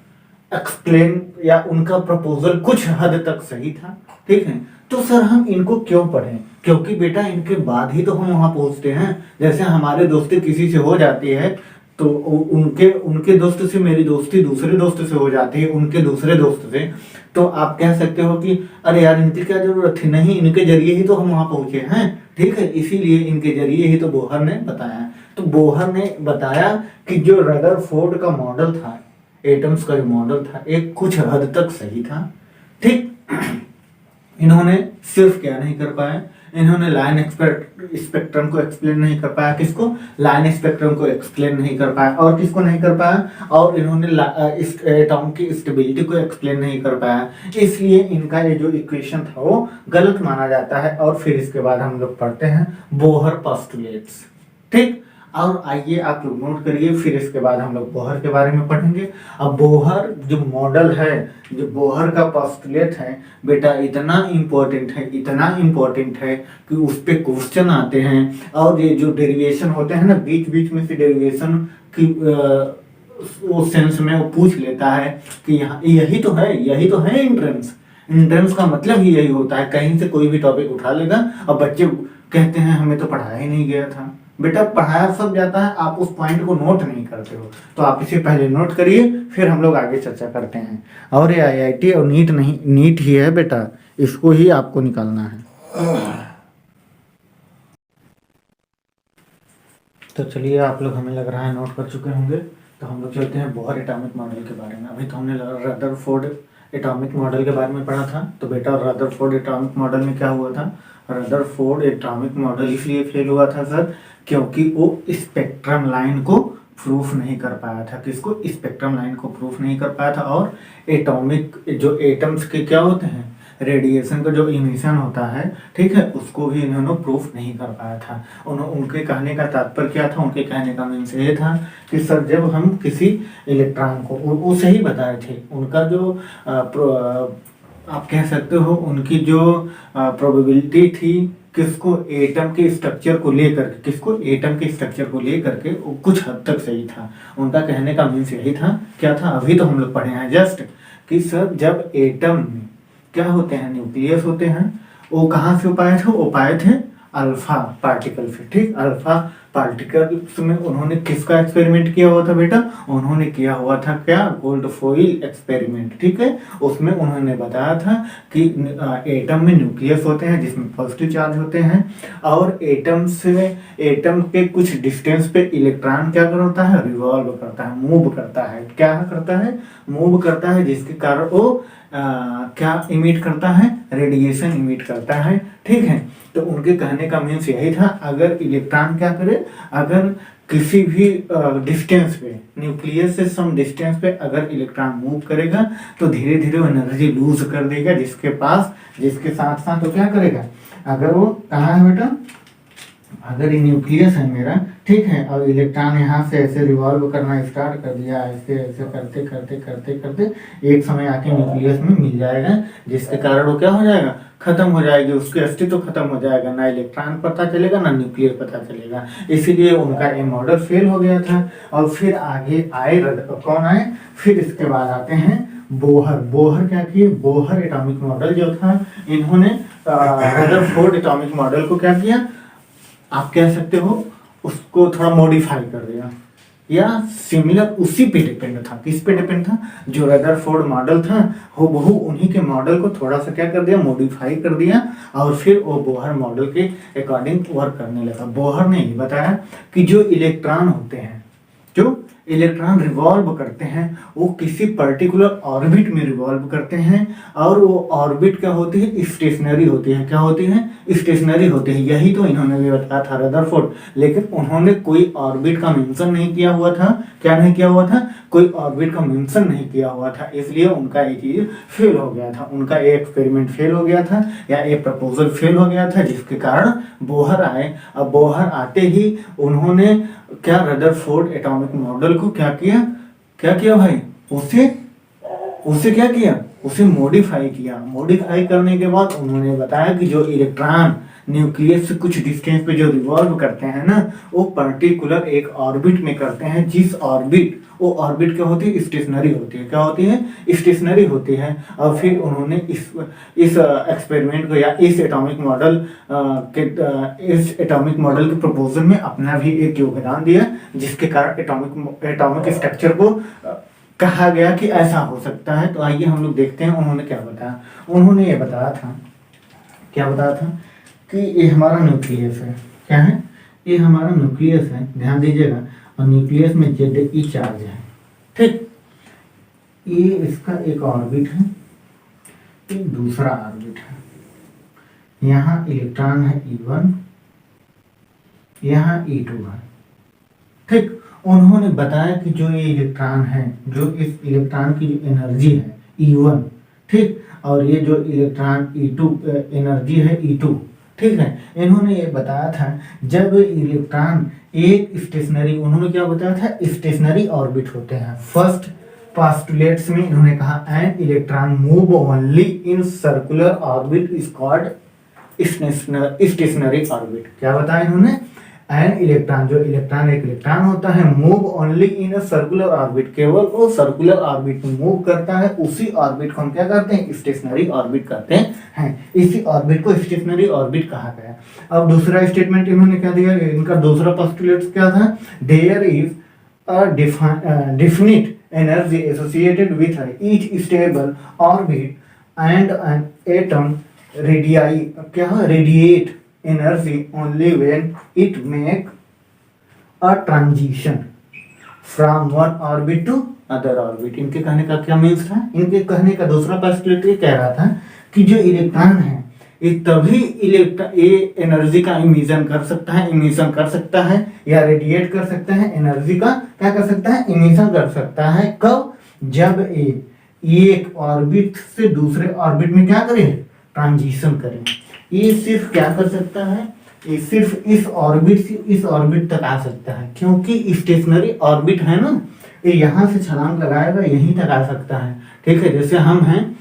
एक्सप्लेन या उनका प्रपोजल कुछ हद तक सही था, ठीक है। तो सर हम इनको क्यों पढ़ें? क्योंकि बेटा इनके बाद ही तो हम वहां पहुंचते हैं। जैसे हमारे दोस्ती किसी से हो जाती है तो उनके दोस्त से मेरी दोस्ती दूसरे दोस्त से हो जाती है, उनके दूसरे दोस्त से, तो आप कह सकते हो कि अरे यार इनकी क्या जरूरत थी, नहीं, इनके जरिए ही तो हम वहां पहुंचे हैं, ठीक है। इसीलिए इनके जरिए ही तो बोहर ने बताया। तो बोहर ने बताया कि जो रदरफोर्ड का मॉडल था, एटम्स का जो मॉडल था, एक कुछ हद तक सही था, ठीक। इन्होंने सिर्फ क्या नहीं कर पाया, इन्होंने लाइन स्पेक्ट्रम को एक्सप्लेन नहीं कर पाया। किसको? लाइन स्पेक्ट्रम को एक्सप्लेन नहीं कर पाया। और किसको नहीं कर पाया? और इन्होंने एटॉम की स्टेबिलिटी को एक्सप्लेन नहीं कर पाया। इसलिए इनका ये जो इक्वेशन था वो गलत माना जाता है। और फिर इसके बाद हम लोग पढ़ते हैं बोहर पोस्टुलेट्स, ठीक। और आइए आप लोग नोट करिए, फिर इसके बाद हम लोग बोहर के बारे में पढ़ेंगे। अब बोहर जो मॉडल है, जो बोहर का पोस्टुलेट है बेटा, इतना इम्पोर्टेंट है कि उस पे क्वेश्चन आते हैं। और ये जो डेरिवेशन होते हैं ना, बीच बीच में से डेरिवेशन की वो सेंस में वो पूछ लेता है कि यहाँ यही तो है एंट्रेंस का मतलब ही यही होता है। कहीं से कोई भी टॉपिक उठा लेगा और बच्चे कहते हैं हमें तो पढ़ाया ही नहीं गया था। बेटा पढ़ाया सब जाता है, आप उस पॉइंट को नोट नहीं करते हो। तो आप इसे पहले नोट करिए, फिर हम लोग आगे चर्चा करते हैं। और ये आईआईटी और नीट नहीं, नीट ही है बेटा, इसको ही आपको निकालना है। तो चलिए, आप लोग हमें लग रहा है नोट कर चुके होंगे। तो हम लोग चलते हैं बोहर एटॉमिक मॉडल के बारे में। अभी तो हमने रदरफोर्ड एटॉमिक मॉडल के बारे में पढ़ा था। तो बेटा, रदरफोर्ड एटॉमिक मॉडल में क्या हुआ था? रदरफोर्ड एटॉमिक मॉडल इसलिए फेल हुआ था सर, क्योंकि वो स्पेक्ट्रम लाइन को प्रूफ नहीं कर पाया था। किसको? स्पेक्ट्रम लाइन को प्रूफ नहीं कर पाया था। और एटॉमिक जो एटम्स के क्या होते हैं, रेडिएशन का जो इमिशन होता है, ठीक है, उसको भी इन्होंने प्रूफ नहीं कर पाया था। उनके कहने का तात्पर्य क्या था? उनके कहने का मीन्स ये था कि सर, जब हम किसी इलेक्ट्रॉन को, वो सही बताए थे, उनका जो आप कह सकते हो उनकी जो प्रोबेबिलिटी थी, किसको? एटम के स्ट्रक्चर को लेकर के, किसको? एटम के स्ट्रक्चर को लेकर के वो कुछ हद तक सही था। उनका कहने का मीन्स यही था। क्या था? अभी तो हम लोग पढ़े हैं जस्ट कि सर, जब एटम में क्या होते हैं, न्यूक्लियस होते हैं, वो कहाँ से पाए थे? वो पाए थे अल्फा पार्टिकल से। ठीक, अल्फा पार्टिकल्स में उन्होंने किसका एक्सपेरिमेंट किया हुआ था बेटा? उन्होंने किया हुआ था क्या? Gold foil experiment. ठीक है, उसमें उन्होंने बताया था कि एटम में न्यूक्लियस होते हैं जिसमें पॉजिटिव चार्ज होते हैं, और एटम के कुछ डिस्टेंस पे इलेक्ट्रॉन क्या करता है? रिवॉल्व करता है, मूव करता है। क्या करता है? मूव करता है, जिसके कारण वो क्या इमिट करता है? रेडिएशन इमिट करता है। ठीक है, तो उनके कहने का मीन्स यही था, अगर इलेक्ट्रॉन क्या करे, अगर किसी भी डिस्टेंस पे, न्यूक्लियस से सम डिस्टेंस पे अगर इलेक्ट्रॉन मूव करेगा तो धीरे धीरे वो एनर्जी लूज कर देगा, जिसके साथ साथ तो क्या करेगा, अगर वो कहाँ है बेटा, अगर ये न्यूक्लियस है मेरा, ठीक है, और इलेक्ट्रॉन यहाँ से ऐसे रिवॉल्व करना स्टार्ट कर दिया, ऐसे ऐसे करते करते करते करते एक समय आके न्यूक्लियस में मिल जाएगा, जिसके कारण वो क्या हो जाएगा? खत्म हो जाएगी, उसकी अस्तित्व खत्म हो जाएगा, ना इलेक्ट्रॉन पता चलेगा ना न्यूक्लियस पता चलेगा। इसीलिए उनका ये मॉडल फेल हो गया था। और फिर आगे आए कौन आए? फिर इसके बाद आते हैं बोहर क्या किए? बोहर एटॉमिक मॉडल जो था, इन्होंने रदरफोर्ड एटॉमिक मॉडल को क्या किया, आप कह सकते हो उसको थोड़ा मॉडिफाई कर दिया, या सिमिलर उसी पे डिपेंड था। किस पे डिपेंड था? जो रदरफोर्ड मॉडल था, हूबहू उन्हीं के मॉडल को थोड़ा सा क्या कर दिया? मॉडिफाई कर दिया, और फिर वो बोहर मॉडल के अकॉर्डिंग वर्क करने लगा। बोहर ने ये बताया कि जो इलेक्ट्रॉन होते हैं, जो इलेक्ट्रॉन रिवॉल्व करते हैं, वो किसी पर्टिकुलर ऑर्बिट में रिवॉल्व करते हैं, और वो ऑर्बिट क्या होती है? स्टेशनरी होती है। क्या होती है? स्टेशनरी होती है। यही तो इन्होंने भी बताया था रदरफोर्ड, लेकिन उन्होंने कोई ऑर्बिट का मेंशन नहीं किया हुआ था। क्या नहीं किया हुआ था? कोई ऑर्बिट का मेंशन नहीं किया हुआ था, इसलिए उनका ये चीज फेल हो गया था, उनका एक एक्सपेरिमेंट फेल हो गया था, या एक प्रपोजल फेल हो गया था, जिसके कारण बोहर आए। अब बोहर आते ही उन्होंने क्या, रदरफोर्ड एटॉमिक मॉडल को क्या किया भाई? उसे क्या किया? उसे मॉडिफाई किया। मॉडिफाई करने के बाद उन्होंने बताया कि जो इलेक्ट्रॉन न्यूक्लियस से कुछ डिस्टेंस पे जो रिवॉल्व करते हैं ना, वो पर्टिकुलर एक ऑर्बिट में करते हैं, वो ऑर्बिट क्या होती है? स्टेशनरी होती है। क्या होती है? स्टेशनरी होती है। और फिर उन्होंने इस एक्सपेरिमेंट को, या इस एटॉमिक मॉडल के प्रपोजल में अपना भी एक योगदान दिया, जिसके कारण एटॉमिक स्ट्रक्चर को कहा गया कि ऐसा हो सकता है। तो आइए हम लोग देखते हैं उन्होंने क्या बताया। उन्होंने ये बताया था, क्या बताया था कि ये हमारा न्यूक्लियस है। क्या है? ये हमारा न्यूक्लियस है, ध्यान दीजिएगा, और न्यूक्लियस में Ze चार्ज है। ठीक, ये इसका एक ऑर्बिट है, ये दूसरा ऑर्बिट है। यहाँ इलेक्ट्रॉन है E1, यहाँ E2 है। ठीक, उन्होंने बताया कि जो ये इलेक्ट्रॉन है, जो इस इलेक्ट्रॉन की जो एनर्जी है E1, ठीक, और ये जो इलेक्ट्रॉन E2 एनर्जी है E2, ठीक है, इन्होंने ये बताया था, जब इलेक्ट्रॉन एक स्टेशनरी, उन्होंने क्या बताया था? स्टेशनरी ऑर्बिट होते हैं। फर्स्ट पोस्टुलेट्स में इन्होंने कहा, an electron move only in circular orbit is called stationery orbit. क्या बताया इन्होंने? एन इलेक्ट्रॉन, जो इलेक्ट्रॉन एक इलेक्ट्रॉन होता है, move only in a circular orbit, केवल वो सर्कुलर ऑर्बिट में मूव करता है, उसी ऑर्बिट को हम क्या करते हैं? स्टेशनरी ऑर्बिट कहते हैं। इसी ऑर्बिट को स्टेशनरी ऑर्बिट कहा गया। अब दूसरा स्टेटमेंट इन्होंने क्या दिया? इनका दूसरा पोस्टुलेट क्या था? There is a definite energy associated with each stable orbit and an atom radiate energy only when it make a transition from one orbit to other orbit. इनके कहने का क्या मीन्स था? इनके कहने का दूसरा पोस्टुलेट ये कह रहा था कि जो इलेक्ट्रॉन है ये तभी ये एनर्जी का इमिशन कर सकता है या रेडिएट कर सकता है, एनर्जी का क्या कर सकता है? इमिशन कर सकता है। कब? जब एक ऑर्बिट से दूसरे ऑर्बिट में क्या करे? ट्रांजिशन करें। ये सिर्फ क्या कर सकता है? ये सिर्फ इस ऑर्बिट से इस ऑर्बिट तक आ सकता है, क्योंकि स्टेशनरी ऑर्बिट है ना, ये यहाँ से छलांग लगाएगा यहीं तक आ सकता है। ठीक है, जैसे हम हैं,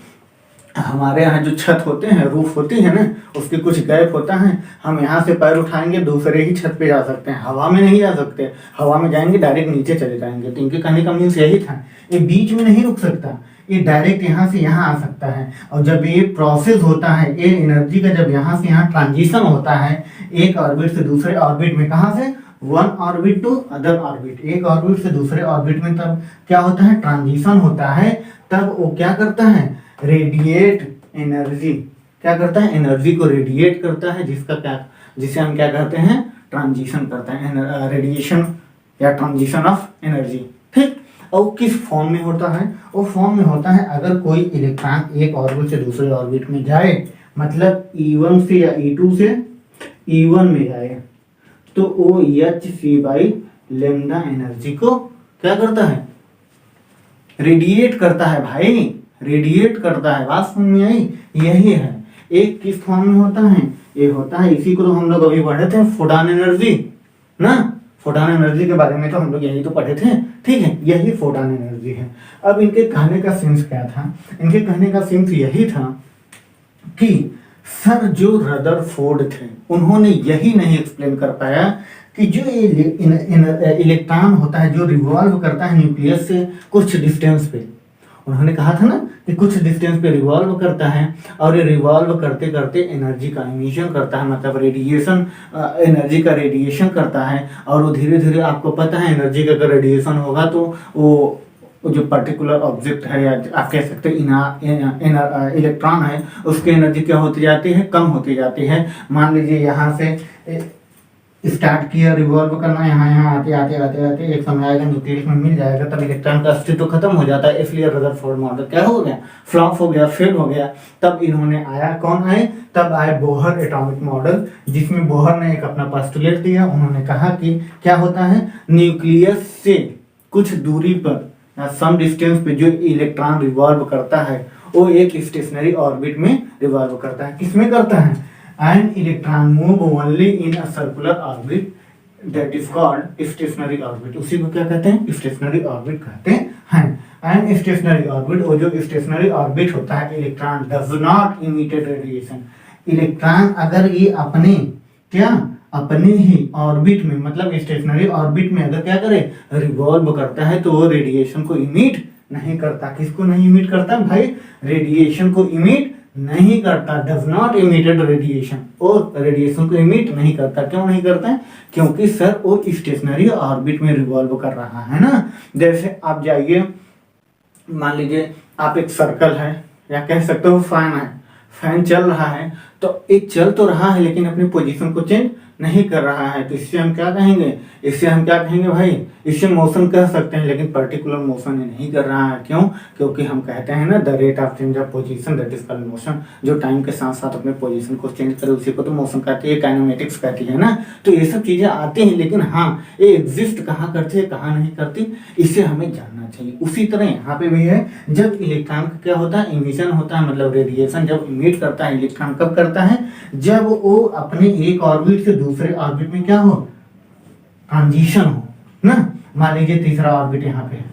हमारे यहाँ जो छत होते हैं, रूफ होती है ना, उसके कुछ गैप होता है, हम यहाँ से पैर उठाएंगे दूसरे ही छत पे जा सकते हैं, हवा में नहीं जा सकते। हवा में जाएंगे डायरेक्ट नीचे चले जाएंगे। तो इनके कहने का मीन्स यही था, ये बीच में नहीं रुक सकता, ये डायरेक्ट यहाँ से यहाँ आ सकता है। और जब ये प्रोसेस होता है, ये एनर्जी का जब यहाँ से यहाँ ट्रांजिशन होता है एक ऑर्बिट से दूसरे ऑर्बिट में, कहाँ से? One orbit to other orbit, एक ऑर्बिट से दूसरे ऑर्बिट में तब क्या होता है? ट्रांजिशन होता है। तब वो क्या करता है? रेडिएट एनर्जी, क्या करता है? एनर्जी को रेडिएट करता है, जिसे हम क्या कहते हैं? ट्रांजिशन करता है, रेडिएशन या ट्रांजिशन ऑफ एनर्जी। ठीक, और किस फॉर्म में होता है? वो फॉर्म में होता है अगर कोई इलेक्ट्रॉन एक ऑर्बिट से दूसरे ऑर्बिट में जाए, मतलब E1 से या E2 से E1 में जाए, तो वो hc/λ एनर्जी को क्या करता है? रेडिएट करता है भाई, रेडिएट करता है। बात समझ में आई? यही है। एक किस फॉर्म में होता है? ये होता है, इसी को तो हम लोग अभी पढ़े थे, फोटॉन एनर्जी ना। फोटॉन एनर्जी के बारे में तो हम लोग यही तो पढ़े थे। ठीक है, यही फोटॉन एनर्जी है। अब इनके कहने का सेंस क्या था? इनके कहने का सेंस यही था कि सर जो रदरफोर्ड थे, उन्होंने यही नहीं एक्सप्लेन कर पाया कि जो इलेक्ट्रॉन होता है जो रिवॉल्व करता है न्यूक्लियस से कुछ डिस्टेंस पे, उन्होंने कहा था ना कि कुछ डिस्टेंस पे रिवॉल्व करता है, और ये रिवॉल्व करते करते एनर्जी का इमिशन करता है, मतलब रेडिएशन, एनर्जी का रेडिएशन करता है। और वो धीरे धीरे, आपको पता है एनर्जी का अगर रेडिएशन होगा तो वो जो पर्टिकुलर ऑब्जेक्ट है, या आप कह सकते हैं इलेक्ट्रॉन है, उसकी एनर्जी क्या होती जाती है? कम होती जाती है। मान लीजिए यहाँ से स्टार्ट किया रिवॉल्व करना, यहाँ आते आते आते आते एक समय आएगा न्यूक्लियस में मिल जाएगा, तब इलेक्ट्रॉन का अस्तित्व खत्म हो जाता है। इसलिए रदरफोर्ड मॉडल क्या हो गया? फ्लॉप हो गया, फेल हो गया। तब इन्होंने आया, कौन आए? तब आए बोहर एटॉमिक मॉडल, जिसमें बोहर ने एक अपना पोस्टुलेट दिया। उन्होंने कहा कि क्या होता है, न्यूक्लियस से कुछ दूरी पर, सम डिस्टेंस पे जो इलेक्ट्रॉन रिवॉल्व करता है, वो एक स्टेशनरी ऑर्बिट में रिवॉल्व करता है। किसमें करता है? An electron move only in a circular orbit, that is called stationary orbit। उसी को क्या कहते हैं? स्टेशनरी ऑर्बिट कहते हैं। एंड स्टेशनरी ऑर्बिट, वो जो स्टेशनरी ऑर्बिट होता है, electron does not emitted radiation. Electron अगर ये अपने ही ऑर्बिट में, मतलब स्टेशनरी ऑर्बिट में अगर क्या करे? रिवॉल्व करता है, तो वो रेडिएशन को इमिट नहीं करता। किसको नहीं इमिट करता भाई? रेडिएशन को इमिट नहीं करता, डज नॉट इमिटेड रेडिएशन, और रेडिएशन को इमिट नहीं करता। क्यों नहीं करता है? क्योंकि सर वो स्टेशनरी ऑर्बिट में रिवॉल्व कर रहा है ना। जैसे आप जाइए, मान लीजिए आप एक सर्कल है, या कह सकते हो फैन है, फैन चल रहा है, तो एक चल तो रहा है लेकिन अपनी पोजीशन को चेंज नहीं कर रहा है, तो इससे हम क्या कहेंगे? इससे हम क्या कहेंगे भाई? इससे मोशन कह सकते हैं, लेकिन पर्टिकुलर मोशन ये नहीं कर रहा है। क्यों? क्योंकि हम कहते हैं ना, the rate of change of position that is called motion. जो टाइम के साथ साथ अपने पोजीशन को चेंज करे उसी को तो मोशन कहती है, काइनेमेटिक्स कहती है ना। तो ये सब चीजें आती हैं, लेकिन हाँ, ये एग्जिस्ट कहाँ करती है, कहाँ नहीं करती, इसे हमें जानना चाहिए। उसी तरह यहाँ पे भी है, जब इलेक्ट्रॉन का क्या होता है? इमिशन होता है, मतलब रेडिएशन जब इमिट करता है इलेक्ट्रॉन, कब करता है? जब वो अपने एक ऑर्बिट से दूसरे ऑर्बिट में क्या हो? ट्रांजिशन हो ना। मान लीजिए तीसरा ऑर्बिट यहाँ पे है,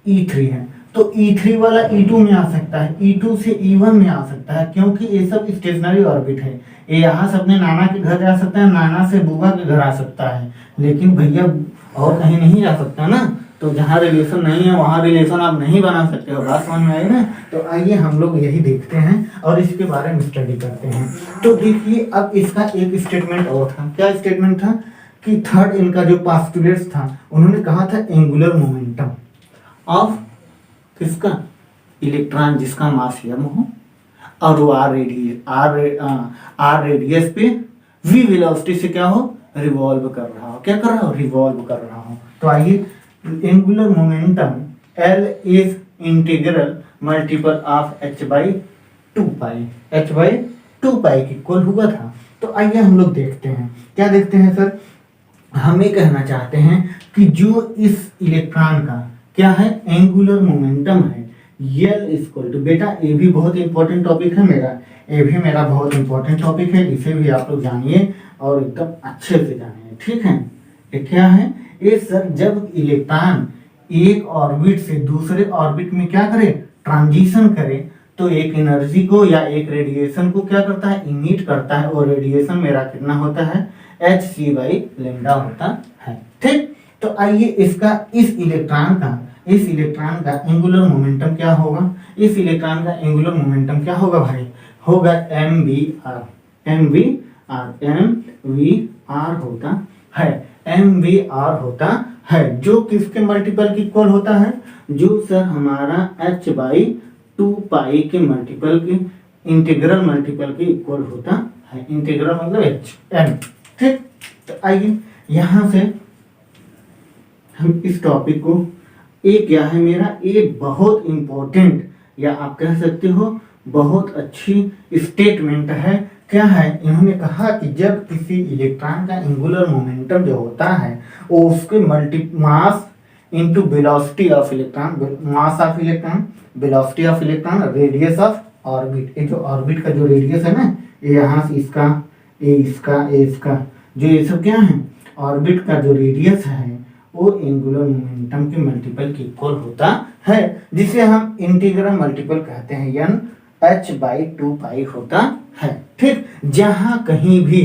E3 है, तो E3 वाला E2 में आ सकता है, E2 से E1 में आ सकता है, क्योंकि ये सब स्टेशनरी ऑर्बिट है। ये यहाँ से अपने नाना के घर जा सकता है, नाना से बुआ के घर आ सकता है, लेकिन भैया और कहीं नहीं जा सकता ना। तो जहाँ रिलेशन नहीं है वहाँ रिलेशन आप नहीं बना सकते हो। बात समझ में आई ना? तो आइए हम लोग यही देखते हैं और इसके बारे में स्टडी करते हैं। तो देखिए, अब इसका एक स्टेटमेंट और था। क्या स्टेटमेंट था? कि थर्ड इनका जो पोस्टुलेट था, उन्होंने कहा था एंगुलर मोमेंटम ऑफ किसका? इलेक्ट्रॉन जिसका मास m हो, और वो आर रेडियस पे v वेलोसिटी से क्या हो? रिवॉल्व कर रहा हो। क्या कर रहा हो? रिवॉल्व कर रहा हो। तो आइए, angular momentum L is integral multiple of h by 2 pi, h by 2 pi की इक्वल हुआ था। तो आइए हम लोग देखते हैं, क्या देखते हैं सर, हम ये कहना चाहते हैं कि जो इस इलेक्ट्रॉन का क्या है, एंगुलर मोमेंटम है, L इक्वल टू, बेटा ये भी बहुत इंपॉर्टेंट टॉपिक है मेरा, ये भी मेरा बहुत इंपॉर्टेंट टॉपिक है, इसे भी आप लोग जानिए और एकदम अच्छे से जानिए, ठीक है। ये क्या है? ये सर जब इलेक्ट्रॉन एक ऑर्बिट से दूसरे ऑर्बिट में क्या करे, ट्रांजिशन करे, तो एक एनर्जी को या एक रेडिएशन को क्या करता है, इमिट करता है, और रेडिएशन मेरा कितना होता है, hc बाई लैम्डा होता है, ठीक। तो आइए इसका, इस इलेक्ट्रॉन का एंगुलर मोमेंटम क्या होगा, इस इलेक्ट्रॉन का एंगुलर मोमेंटम क्या होगा भाई, होगा mvr होता है, mvr होता है, जो किसके मल्टीपल की इक्वल होता है, जो सर हमारा h बाई 2 पाई के मल्टीपल की, इंटीग्रल मल्टीपल के इक्वल होता है, इंटीग्रल मतलब m, ठीक। तो आइए यहां से हम इस टॉपिक को, एक क्या है मेरा, एक बहुत इंपॉर्टेंट या आप कह सकते हो बहुत अच्छी स्टेटमेंट है। क्या है, इन्होंने कहा कि जब किसी इलेक्ट्रॉन का एंगुलर मोमेंटम जो होता है वो उसके mass into velocity of electron, mass of electron, velocity of electron, radius of orbit, ये जो ऑर्बिट का जो रेडियस है ना, ये यहाँ से इसका, ये इसका, ये इसका, जो ये सब क्या है, ऑर्बिट का जो रेडियस है वो एंगुलर मोमेंटम के मल्टीपल के इक्वल होता है, जिसे हम इंटीग्रल मल्टीपल कहते हैं, n h बाई 2 पाई होता है, ठीक। जहां कहीं भी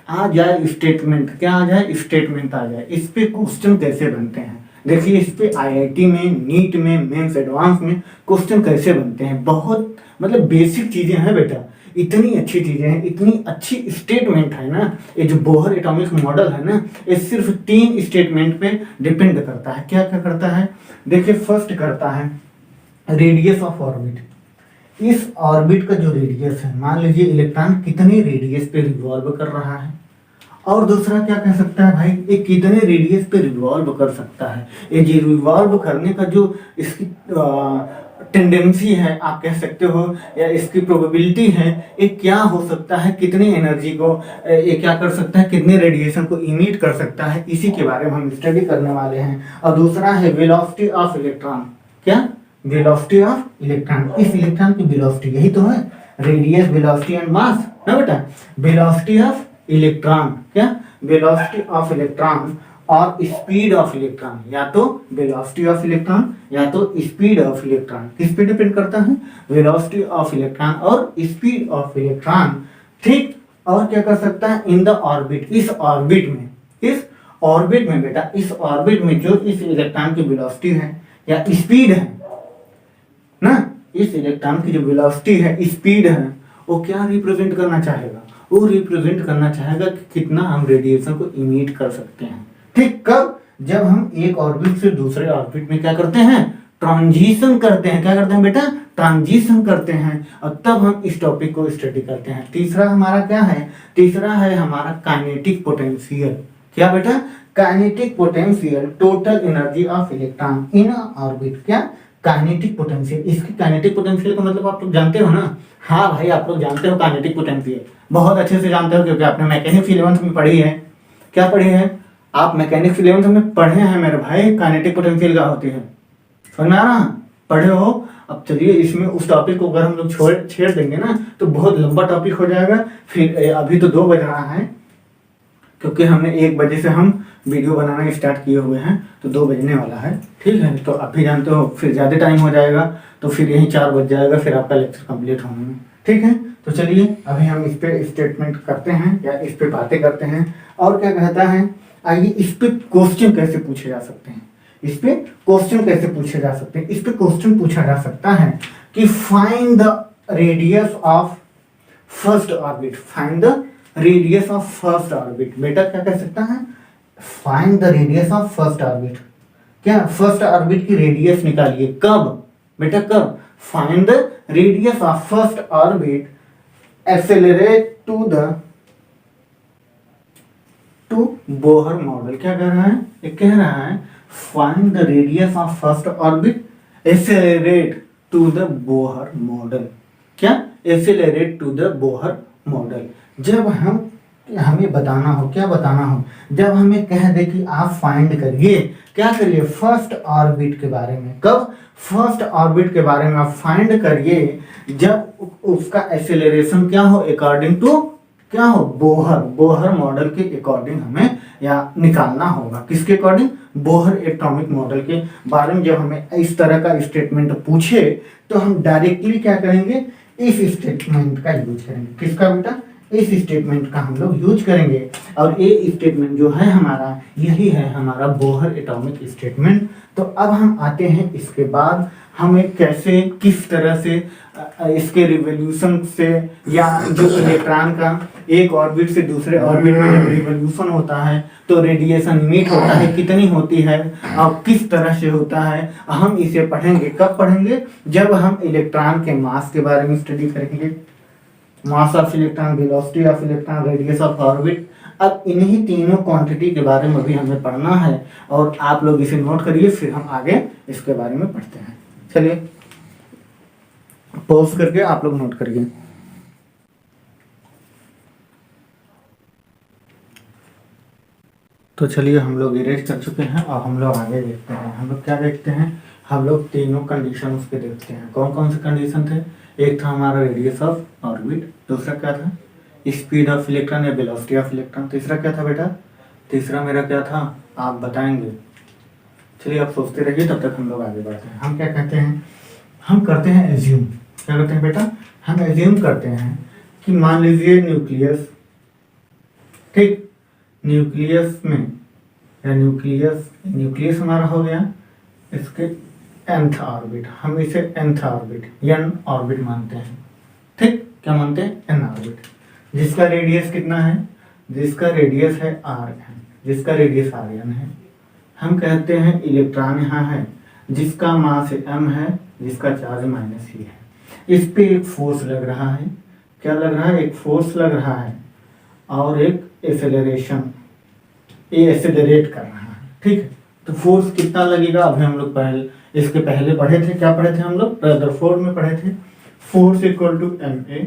आ जाए स्टेटमेंट, क्या आ जाए, स्टेटमेंट आ जाए, इस पे क्वेश्चन कैसे बनते हैं, देखिए इस पे IIT में, नीट में, मेंस एडवांस में क्वेश्चन कैसे बनते हैं, बहुत मतलब बेसिक चीजें हैं बेटा, इतनी अच्छी चीजें हैं, इतनी अच्छी स्टेटमेंट है ना, ये जो बोहर एटॉमिक मॉडल है ना, ये सिर्फ 3 स्टेटमेंट पे डिपेंड करता है। क्या क्या करता है, देखिए फर्स्ट करता है रेडियस ऑफ ऑर्बिट, इस ऑर्बिट का जो रेडियस है, मान लीजिए इलेक्ट्रॉन कितने रेडियस पे रिवॉल्व कर रहा है, और दूसरा क्या कह सकता है भाई, ये कितने रेडियस पे रिवॉल्व कर सकता है, ये जो रिवॉल्व करने का जो इसकी टेंडेंसी है आप कह सकते हो, या इसकी प्रोबेबिलिटी है, ये क्या हो सकता है, कितनी एनर्जी को ये क्या कर सकता है, कितने रेडिएशन को इमिट कर सकता है, इसी के बारे में हम स्टडी करने वाले हैं। और दूसरा है वेलोसिटी ऑफ इलेक्ट्रॉन, क्या, वेलोसिटी ऑफ इलेक्ट्रॉन, इस इलेक्ट्रॉन की वेलोसिटी, यही तो है, रेडियस, वेलोसिटी एंड मास ना बेटा, वेलोसिटी ऑफ इलेक्ट्रॉन, क्या, वेलोसिटी ऑफ इलेक्ट्रॉन और स्पीड ऑफ इलेक्ट्रॉन, या तो वेलोसिटी ऑफ इलेक्ट्रॉन या तो स्पीड ऑफ इलेक्ट्रॉन, किस पे डिपेंड करता है, वेलोसिटी ऑफ इलेक्ट्रॉन और स्पीड ऑफ इलेक्ट्रॉन, ठीक। और क्या कर सकता है, इन द ऑर्बिट, इस ऑर्बिट में, इस ऑर्बिट में बेटा, इस ऑर्बिट में जो इस इलेक्ट्रॉन की वेलोसिटी है या स्पीड है ना, इस इलेक्ट्रॉन की जो वेलोसिटी है, स्पीड है, वो क्या रिप्रेजेंट करना चाहेगा, वो रिप्रेजेंट करना चाहेगा कि कितना हम रेडिएशन को इमिट कर सकते हैं, ठीक। कब, जब हम एक ऑर्बिट से दूसरे ऑर्बिट में क्या करते हैं, ट्रांजिशन करते हैं, क्या करते हैं बेटा, ट्रांजिशन करते हैं, और तब हम इस टॉपिक को स्टडी करते हैं। तीसरा हमारा क्या है, तीसरा है हमारा काइनेटिक पोटेंशियल, क्या बेटा, kinetic potential, total energy of electron in orbit, क्या, काइनेटिक पोटेंशियल, इसकी काइनेटिक पोटेंशियल का मतलब आप लोग जानते हो ना, हाँ भाई आप लोग जानते हो काइनेटिक पोटेंशियल, बहुत अच्छे से जानते हो, क्योंकि आपने मैकेनिक्स 11th में पढ़ी है, क्या पढ़ी है आप, मैकेनिक्स 11th में पढ़े हैं मेरे भाई, काइनेटिक पोटेंशियल क्या होती है, समझ में आ रहा, पढ़े हो। अब चलिए इसमें उस टॉपिक को अगर हम लोग छेड़ देंगे ना तो बहुत लंबा टॉपिक हो जाएगा, फिर अभी तो 2 बज रहा है, क्योंकि हमने 1 बजे से हम वीडियो बनाना स्टार्ट किए हुए हैं, तो 2 बजने वाला है, ठीक है। तो आप भी जानते हो फिर ज़्यादा टाइम हो जाएगा, तो फिर यही 4 बज जाएगा, फिर आपका लेक्चर कंप्लीट होने में, ठीक है। तो चलिए अभी हम इस पे स्टेटमेंट करते हैं या इस पे बातें करते हैं, और क्या कहता है, आइए इस पे क्वेश्चन कैसे पूछे जा सकते हैं, इस पे क्वेश्चन कैसे पूछे जा सकते हैं, इस पे क्वेश्चन पूछा जा सकता है कि find the radius of first orbit, find the radius of first orbit, बेटा क्या कह सकता है, find the radius of first orbit, क्या, फर्स्ट ऑर्बिट की रेडियस निकालिए, कब बेटा, कब, find the radius of first orbit, accelerate to to Bohr model. क्या कह रहा है? ये कह रहा है find the radius of first orbit, accelerate to the Bohr model. क्या? Accelerate to the Bohr model. जब हमें बताना हो, क्या बताना हो, जब हमें कह दे कि आप फाइंड करिए, क्या करिए, फर्स्ट ऑर्बिट के बारे में। कब? फर्स्ट ऑर्बिट के बारे में आप फाइंड करिए जब उसका एक्सेलरेशन क्या हो, अकॉर्डिंग टू क्या हो, बोहर मॉडल के अकॉर्डिंग हमें या निकालना होगा। किसके अकॉर्डिंग? बोहर एटॉमिक मॉडल के बारे में। जब हमें इस तरह का स्टेटमेंट पूछे तो हम डायरेक्टली क्या करेंगे, इस स्टेटमेंट का यूज करेंगे। किसका बेटा? इस स्टेटमेंट का हम लोग यूज करेंगे। और ये स्टेटमेंट जो है हमारा, यही है हमारा बोहर एटॉमिक स्टेटमेंट। तो अब हम आते हैं इसके बाद हमें कैसे, किस तरह से इसके रिवोल्यूशन से, या जो इलेक्ट्रॉन का एक ऑर्बिट से दूसरे ऑर्बिट में जब रिवोल्यूशन होता है तो रेडिएशन इमिट होता है, कितनी होती है और किस तरह से होता है, हम इसे पढ़ेंगे। कब पढ़ेंगे? जब हम इलेक्ट्रॉन के मास के बारे में स्टडी करेंगे। Mass of electron, velocity of electron, radius of orbit. अब इन्हीं तीनों क्वांटिटी के बारे में भी हमें पढ़ना है और आप लोग इसे नोट करिए, फिर हम आगे इसके बारे में पढ़ते हैं। चलिए पॉज करके आप लोग नोट करिए। तो चलिए हम लोग इरेज कर चुके हैं और हम लोग आगे देखते हैं। हम लोग क्या देखते हैं? हम लोग तीनों कंडीशन उसके देखते हैं। कौन कौन से कंडीशन थे? एक था हमारा रेडियस ऑफ ऑर्बिट, दूसरा क्या था? स्पीड ऑफ इलेक्ट्रॉन या वेलोसिटी ऑफ इलेक्ट्रॉन, तीसरा क्या था बेटा? तीसरा मेरा क्या था? आप बताएंगे। चलिए आप सोचते रहिए, तब तक हम लोग आगे बढ़ते हैं। हम क्या कहते हैं? हम करते हैं एज्यूम। क्या करते हैं बेटा? हम एज्यूम करते हैं कि मान लीजिए न्यूक्लियस, ठीक, न्यूक्लियस में या न्यूक्लियस हमारा हो गया, इसके nth ऑर्बिट, हम इसे nth ऑर्बिट n ऑर्बिट मानते हैं। ठीक, क्या मानते हैं? n ऑर्बिट, जिसका रेडियस कितना है? जिसका रेडियस है rn, जिसका रेडियस rn है। हम कहते हैं इलेक्ट्रॉन यहाँ है जिसका मास m है, जिसका चार्ज -e है। इस पे एक फोर्स लग रहा है। क्या लग रहा है? एक फोर्स लग रहा है और एक एक्सेलरेशन, ये एक्सेलरेट कर रहा है। ठीक है, तो फोर्स कितना लगेगा? अभी हम लोग इसके पहले पढ़े थे। क्या पढ़े थे हम लोग? रदरफोर्ड में पढ़े थे। Force equal to ma।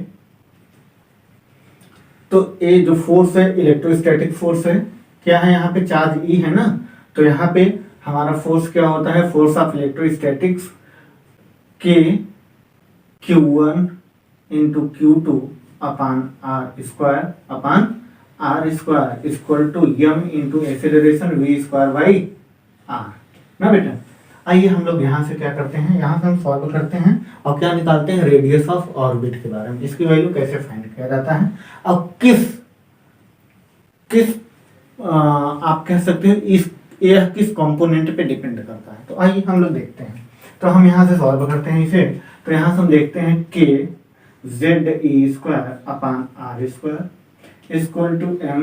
तो ए जो फोर्स है इलेक्ट्रोस्टैटिक फोर्स है। क्या है? यहाँ पे चार्ज E है ना, तो यहाँ पे हमारा फोर्स क्या होता है? फोर्स ऑफ इलेक्ट्रोस्टैटिक्स के Q1 into Q2 upon R square equal to m into acceleration v square by r ना बेटा। आइए हम लोग यहाँ से क्या करते हैं, यहाँ से हम सॉल्व करते हैं और क्या निकालते हैं? रेडियस ऑफ ऑर्बिट के बारे में। इसकी वैल्यू कैसे फाइंड किया जाता है और किस आप कह सकते हैं यह किस कंपोनेंट पे डिपेंड करता है। तो आइए हम लोग देखते हैं। तो हम यहाँ से सॉल्व करते हैं इसे। तो यहाँ से हम देखते हैं k ZE square upon R square equal to m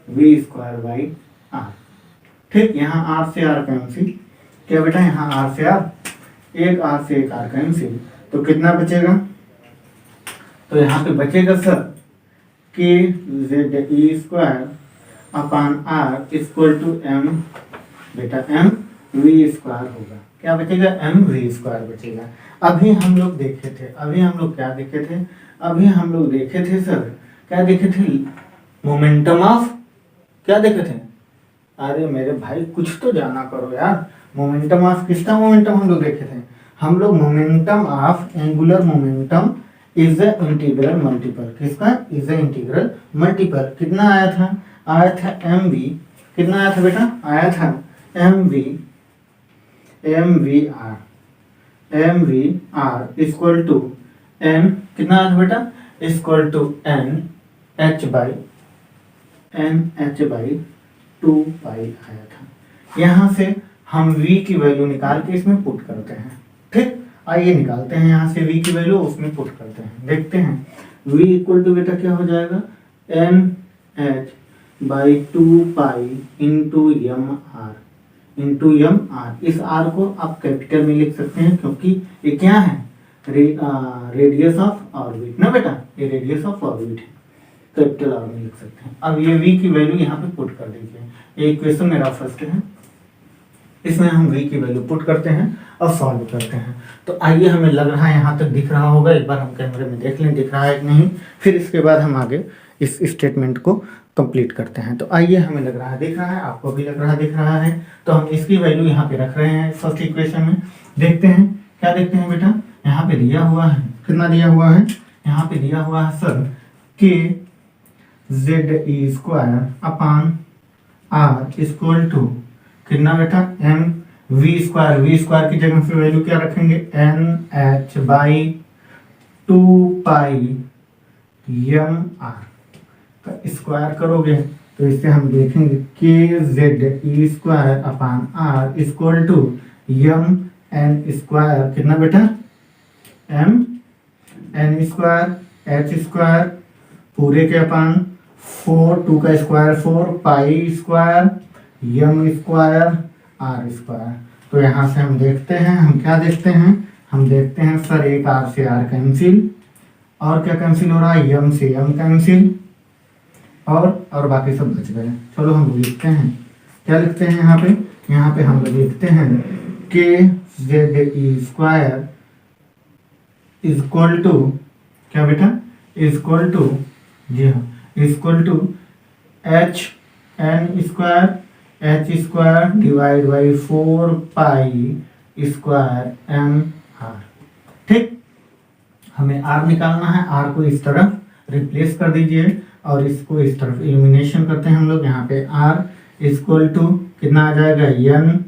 v square by r। ठीक, यहाँ r से r कैंसिल। क्या बेटा? यहाँ r से r, एक r से एक r कैंसिल, तो कितना बचेगा? तो यहाँ पे बचेगा sir k ZE square upon r equal to m, बेटा m v स्क्वायर होगा। क्या बचेगा? m v स्क्वायर बचेगा। अभी हम लोग देखे थे, अभी हम लोग क्या देखे थे? अभी हम लोग देखे थे सर, क्या देखे थे? मोमेंटम ऑफ, क्या देखे थे? अरे मेरे भाई कुछ तो जाना करो यार। मोमेंटम ऑफ, किसका मोमेंटम हम लोग देखे थे? हम लोग momentum of angular momentum is the integral multiple. किसका? Is the integral multiple. कितना आया था? आया था mv। कितना आया था बेटा? आया था mv r equal to n, कितना आया था बेटा? Equal to n h by 2 pi आया था। यहाँ से हम v की वैल्यू निकाल के इसमें पुट करते हैं। ठीक, आइए निकालते हैं यहाँ से v की वैल्यू, उसमें पुट करते हैं। देखते हैं v इक्वल टू बेटा क्या हो जाएगा? n h by 2 pi into M R. इस r को आप कैपिटल में लिख सकते हैं क्योंकि ये क्या है? रेडियस ऑफ ऑर्बिट ना बेटा, ये रेडियस ऑफ ऑर्बिट है। कैपिटल आर में लिख सकते हैं। अब ये v की वैल्यू यहाँ पे पुट कर दीजिए। ये इक्वेशन मेरा फर्स्ट है, इसमें हम v की वैल्यू पुट करते हैं और सॉल्व करते हैं। तो आइए, हमें लग रहा है यहाँ तक दिख रहा होगा, एक बार हम कैमरे में देख लें दिख रहा है कि नहीं, फिर इसके बाद हम आगे इस स्टेटमेंट को कंप्लीट करते हैं। तो आइए, हमें लग रहा है दिख रहा है, आपको भी लग रहा है दिख रहा है, तो हम इसकी वैल्यू यहाँ पे रख रहे हैं फर्स्ट इक्वेशन में। देखते हैं क्या देखते हैं बेटा, यहाँ पे दिया हुआ है, कितना दिया हुआ है, यहाँ पे दिया हुआ है sir K Z E square upon R equal to कितना बेटा, एम वी स्क्वायर की जगह पे वैल्यू क्या रखेंगे, N H by 2 pi M R का स्क्वायर करोगे तो इससे हम देखेंगे K Z E square upon R equal to M N square कितना बेटा, M N square H square पूरे के अपान 4 2 का square 4 pi square M square R square. तो यहाँ से हम देखते हैं, हम क्या देखते हैं, हम देखते हैं सर एक आर से आर कैंसिल, और क्या कैंसिल हो रहा है, एम से एम कैंसिल, और बाकी सब बच गए। चलो हम लिखते हैं, क्या लिखते हैं यहाँ पे हम लिखते हैं K Z E square equal to क्या बेटा, इक्वल टू, जी हाँ, equal to H N square divide by 4 pi square M R. ठीक, हमें आर निकालना है, आर को इस तरफ रिप्लेस कर दीजिए और इसको इस तरफ एलिमिनेशन करते हैं हम लोग। यहाँ पे आर इक्वल टू कितना आ जाएगा, एन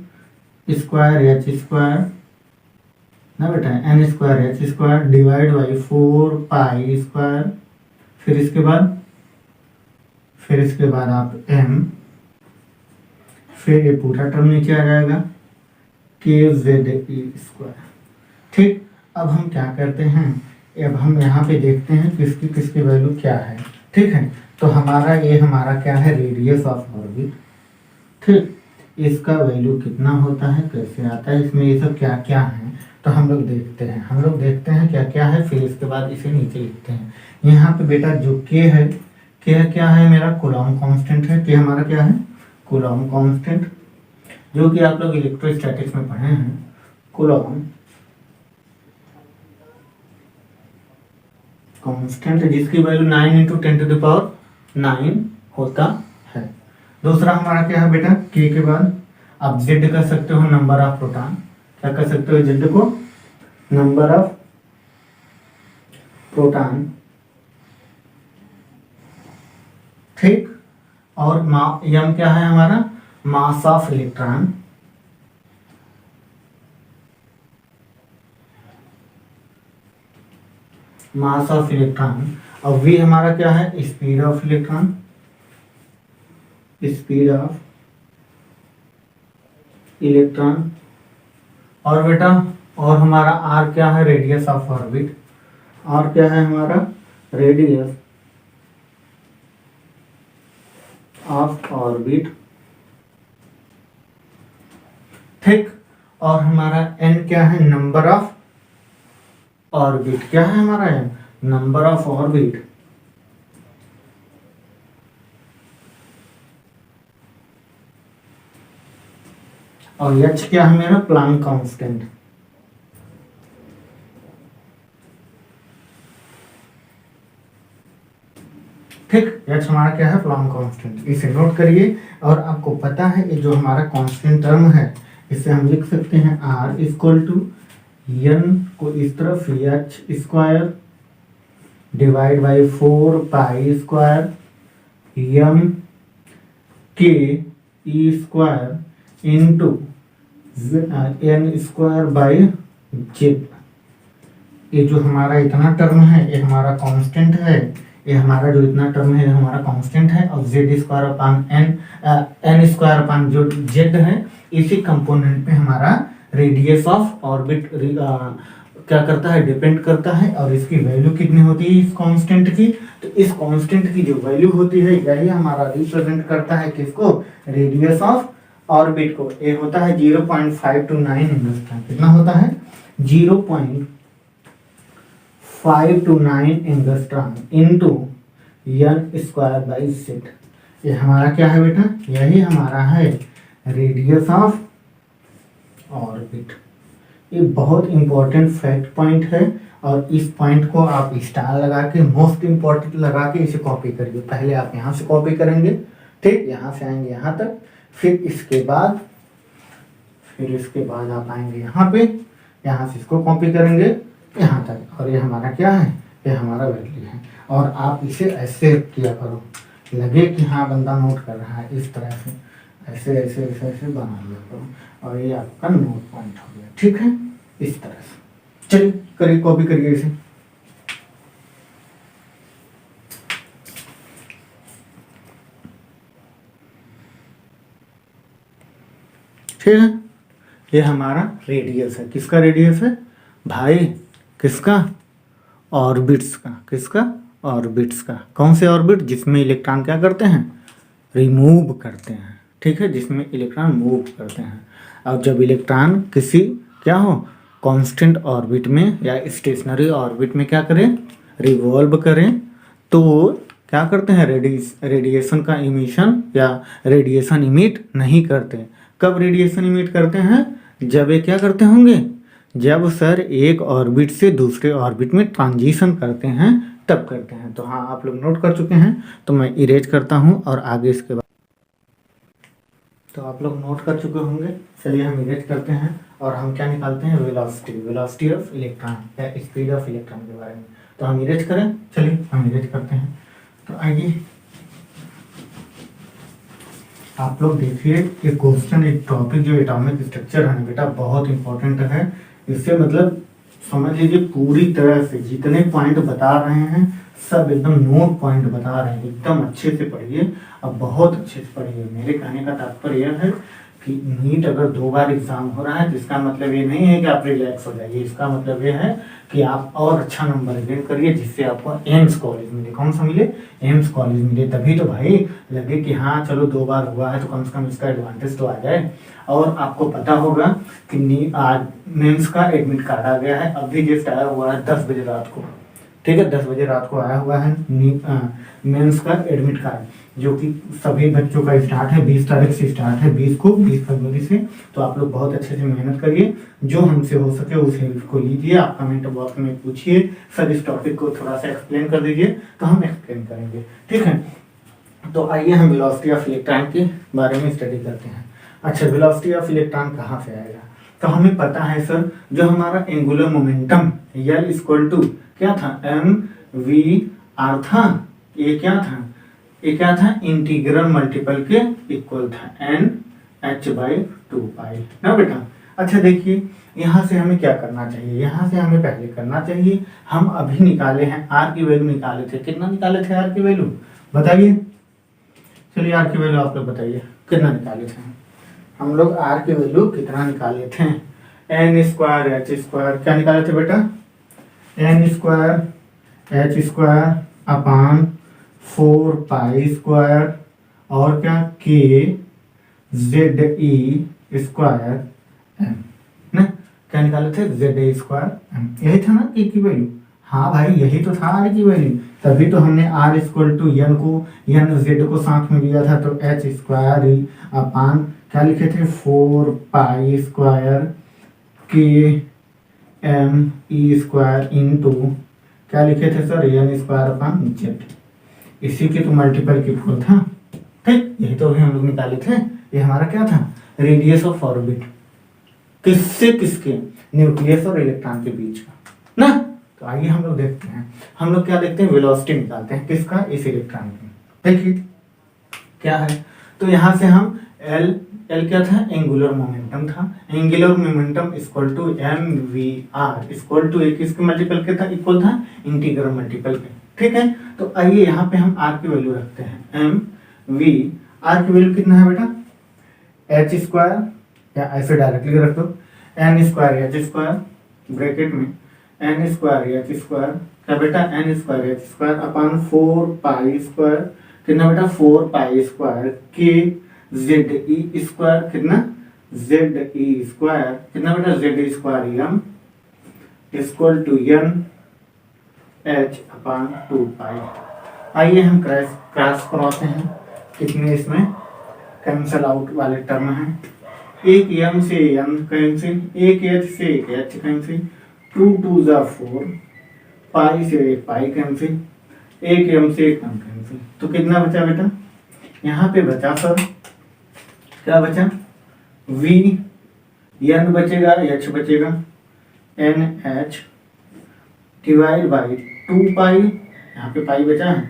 स्क्वायर एच स्क्वायर ना बेटा, N square H square divide by 4 pi square, फिर इसके बाद आप एम, फिर ये पूरा टर्म नीचे आ जाएगा के जेड ई स्क्वायर। ठीक, अब हम क्या करते हैं, अब हम यहाँ पे देखते हैं किसकी वैल्यू क्या है। ठीक है, तो हमारा क्या है, रेडियस ऑफ ऑर्बिट। ठीक, इसका वैल्यू कितना होता है, कैसे आता है, इसमें ये सब क्या क्या है, तो हम लोग देखते हैं क्या क्या है, फिर इसके बाद इसे नीचे लिखते हैं। यहाँ पे बेटा जो के है, क्या है मेरा, कूलॉम कांस्टेंट है। के हमारा क्या है, कूलॉम कांस्टेंट, जो कि आप लोग इलेक्ट्रोस्टैटिक्स में पढ़े हैं। कूलॉम कांस्टेंट जिसकी वैल्यू 9 × 10⁹ होता है। दूसरा हमारा क्या है बेटा, के के बाद आप जेड कर सकते हो, नंबर ऑफ प्रोटॉन। क्या कर सकते हो, जेड को नंबर ऑफ प्रोटॉन। ठीक, और एम क्या है हमारा, mass of electron. Mass of electron. और वी हमारा क्या है, speed of electron, speed of electron. और बेटा, और हमारा आर क्या है, रेडियस ऑफ ऑर्बिट। आर क्या है हमारा, रेडियस ऑफ ऑर्बिट। ठीक, और हमारा एन क्या है, नंबर ऑफ ऑर्बिट। क्या है हमारा एन, नंबर ऑफ ऑर्बिट। और एच क्या है मेरा, प्लैंक कांस्टेंट। ठीक, एच हमारा क्या है, प्लैंक कांस्टेंट। इसे नोट करिए। और आपको पता है ये जो हमारा कांस्टेंट टर्म है, इसे हम लिख सकते हैं आर इक्वल टू एन को इस तरफ H square divide by 4 pi square M K E square into N square by Z. ये जो हमारा इतना टर्म है ये हमारा कांस्टेंट है, ये हमारा जो इतना टर्म है हमारा कांस्टेंट है। और Z square upon N square upon जो जेड है, इसी कंपोनेंट पे हमारा रेडियस ऑफ ऑर्बिट क्या करता है, डिपेंड करता है। और इसकी वैल्यू कितनी होती है इस कांस्टेंट की, तो इस कांस्टेंट की जो वैल्यू होती है यही हमारा रिप्रेजेंट करता है किसको, रेडियस ऑफ ऑर्बिट को। ये होता है 0.529 एंगस्ट्रॉम। कितना होता है, 0.529 एंगस्ट्रॉम इनटू n²/z। ये हमारा क्या है बेटा, यही हमारा है रेडियस ऑफ ऑर्बिट। ये बहुत इंपॉर्टेंट फैक्ट पॉइंट है और इस पॉइंट को आप स्टार लगा के मोस्ट इंपॉर्टेंट लगा के इसे कॉपी करिए। पहले आप यहाँ से कॉपी करेंगे, ठीक, यहाँ से आएंगे यहाँ तक, फिर इसके बाद आप आएंगे यहाँ पे, यहाँ से इसको कॉपी करेंगे यहाँ तक, और ये हमारा क्या है, ये हमारा वैल्यू है। और आप इसे ऐसे किया करो, लगे कि हाँ बंदा नोट कर रहा है, इस तरह से ऐसे ऐसे ऐसे ऐसे बना लिया करो और ये आपका नोट पॉइंट हो गया, ठीक है, इस तरह से। चलिए करिए, कॉपी करिए इसे। ठीक है, ये हमारा रेडियस है। किसका रेडियस है भाई, किसका, ऑर्बिट्स का। किसका, ऑर्बिट्स का। कौन से ऑर्बिट, जिसमें इलेक्ट्रॉन क्या करते हैं, रिमूव करते हैं, ठीक है, जिसमें इलेक्ट्रॉन मूव करते हैं। अब जब इलेक्ट्रॉन किसी क्या हो कांस्टेंट ऑर्बिट में या स्टेशनरी ऑर्बिट में क्या करें, रिवॉल्व करें, तो क्या करते हैं, रेडिएशन का इमिशन या रेडिएशन इमिट नहीं करते। कब रेडिएशन इमिट करते हैं, जब ये क्या करते होंगे, जब सर एक ऑर्बिट से दूसरे ऑर्बिट में ट्रांजिशन करते हैं तब करते हैं। तो हाँ, आप लोग नोट कर चुके हैं, तो मैं इरेज करता हूँ और आगे इसके बाद तो आप लोग नोट कर चुके होंगे। चलिए हम इरेज करते हैं और हम क्या निकालते हैं, वेलोसिटी ऑफ इलेक्ट्रॉन या स्पीड ऑफ इलेक्ट्रॉन के बारे में। तो हम इरेज करें, चलिए हम इरेज करते हैं। तो आइए आप लोग देखिए, ये क्वेश्चन, एक टॉपिक जो एटॉमिक स्ट्रक्चर है बेटा, बहुत इंपॉर्टेंट है। इससे मतलब समझ लीजिए पूरी तरह से जितने पॉइंट बता रहे हैं सब एकदम नोट पॉइंट बता रहे हैं, एकदम अच्छे से पढ़िए, अब बहुत अच्छे से पढ़िए। मेरे कहने का तात्पर्य यह है कि नीट अगर 2 बार एग्जाम हो रहा है तो इसका मतलब ये नहीं है कि आप रिलैक्स हो जाइए, इसका मतलब ये है कि आप और अच्छा नंबर गेन करिए, जिससे आपको एम्स कॉलेज मिले। कौन सा मिले, एम्स कॉलेज मिले। तभी तो भाई लगे कि हाँ चलो 2 बार हुआ है तो कम से कम इसका एडवांटेज तो आ जाए। और आपको पता होगा कि आज मेंस का एडमिट कार्ड आ गया है, अभी जस्ट आया हुआ है 10 बजे रात को, ठीक है, 10 बजे रात को आया हुआ है मेंस का एडमिट कार्ड, जो कि सभी बच्चों का स्टार्ट है, 20 तारीख से स्टार्ट है, 20 फरवरी से। तो आप लोग बहुत अच्छे से मेहनत करिए, जो हमसे हो सके उस हेल्प को लीजिए। आप कमेंट बॉक्स में पूछिए, सर इस टॉपिक को थोड़ा सा एक्सप्लेन कर दीजिए, तो हम एक्सप्लेन करेंगे, ठीक है। तो आइए हम वेलोसिटी ऑफ इलेक्ट्रॉन के बारे में स्टडी करते हैं। अच्छा, वेलोसिटी ऑफ इलेक्ट्रॉन कहाँ से आएगा, तो हमें पता है सर, जो हमारा angular momentum L equal to क्या था, mv/r था। ये क्या था, इंटीग्रल मल्टीपल के इक्वल था NH/2π ना बेटा। अच्छा देखिए, यहाँ से हमें क्या करना चाहिए, यहाँ से हमें पहले करना चाहिए, हम अभी निकाले हैं R की वैल्यू निकाले थे। कितना निकाले थे R की वैल्यू, बताइए। चलिए R की वैल्यू आप लोग बताइए, कितना निकाले थे हम लोग, R की वैल्यू कितना निकाले थे, n² h² क्या निकाले थे बेटा, n² h² अपान 4π² और क्या k ZE² m ना, क्या निकाले थे, ZE² m। यही था ना k की वैल्यू, हाँ भाई यही तो था R की वैल्यू। तभी तो हमने R इक्वल टू n को साथ में लिया था, तो h² अपान क्या लिखे थे, 4π² k m e² इंटू क्या लिखे थे सर, n² अपान z। इसी के तो मल्टीपल के इक्वल था, ठीक, यही तो अभी हम लोग निकाले थे। ये हमारा क्या था, रेडियस ऑफ ऑर्बिट, किससे किसके, न्यूक्लियस और इलेक्ट्रॉन के बीच का ना। तो आइए हम लोग देखते हैं, हम लोग क्या देखते हैं, वेलोसिटी निकालते हैं, किसका, इस इलेक्ट्रॉन की। देखिए क्या है, तो यहाँ से हम L क्या था, एंगुलर मोमेंटम था, angular momentum equal to mvr equal to एक किसके मल्टीपल के था, इक्वल था इंटीग्रल मल्टीपल के, ठीक है। तो आइए यहाँ पे हम R की वैल्यू रखते हैं, mv, R की वैल्यू कितना है बेटा, h² या ऐसे डायरेक्टली रख दो, n² h² ब्रैकेट में n² h² क्या बेटा, n² h² अपान 4π² कितना बेटा, 4π² k ZE² कितना, ZE² कितना बेटा, ZE² m equal to n h/2π। आइए हम क्रॉस कराते हैं कितने इसमें कैंसल आउट वाले टर्म हैं। एक m से n कैंसिल, एक h से एक h कैंसिल, 2 2 जा 4, पाई से एक पाई कैंसिल, एक m से एक m कैंसिल। तो कितना बचा बेटा? यहाँ पे बचा सर, क्या बचा? v, n बचेगा, h बचेगा, nh डिवाइड बाई 2 पाई, यहाँ पे पाई बचा है,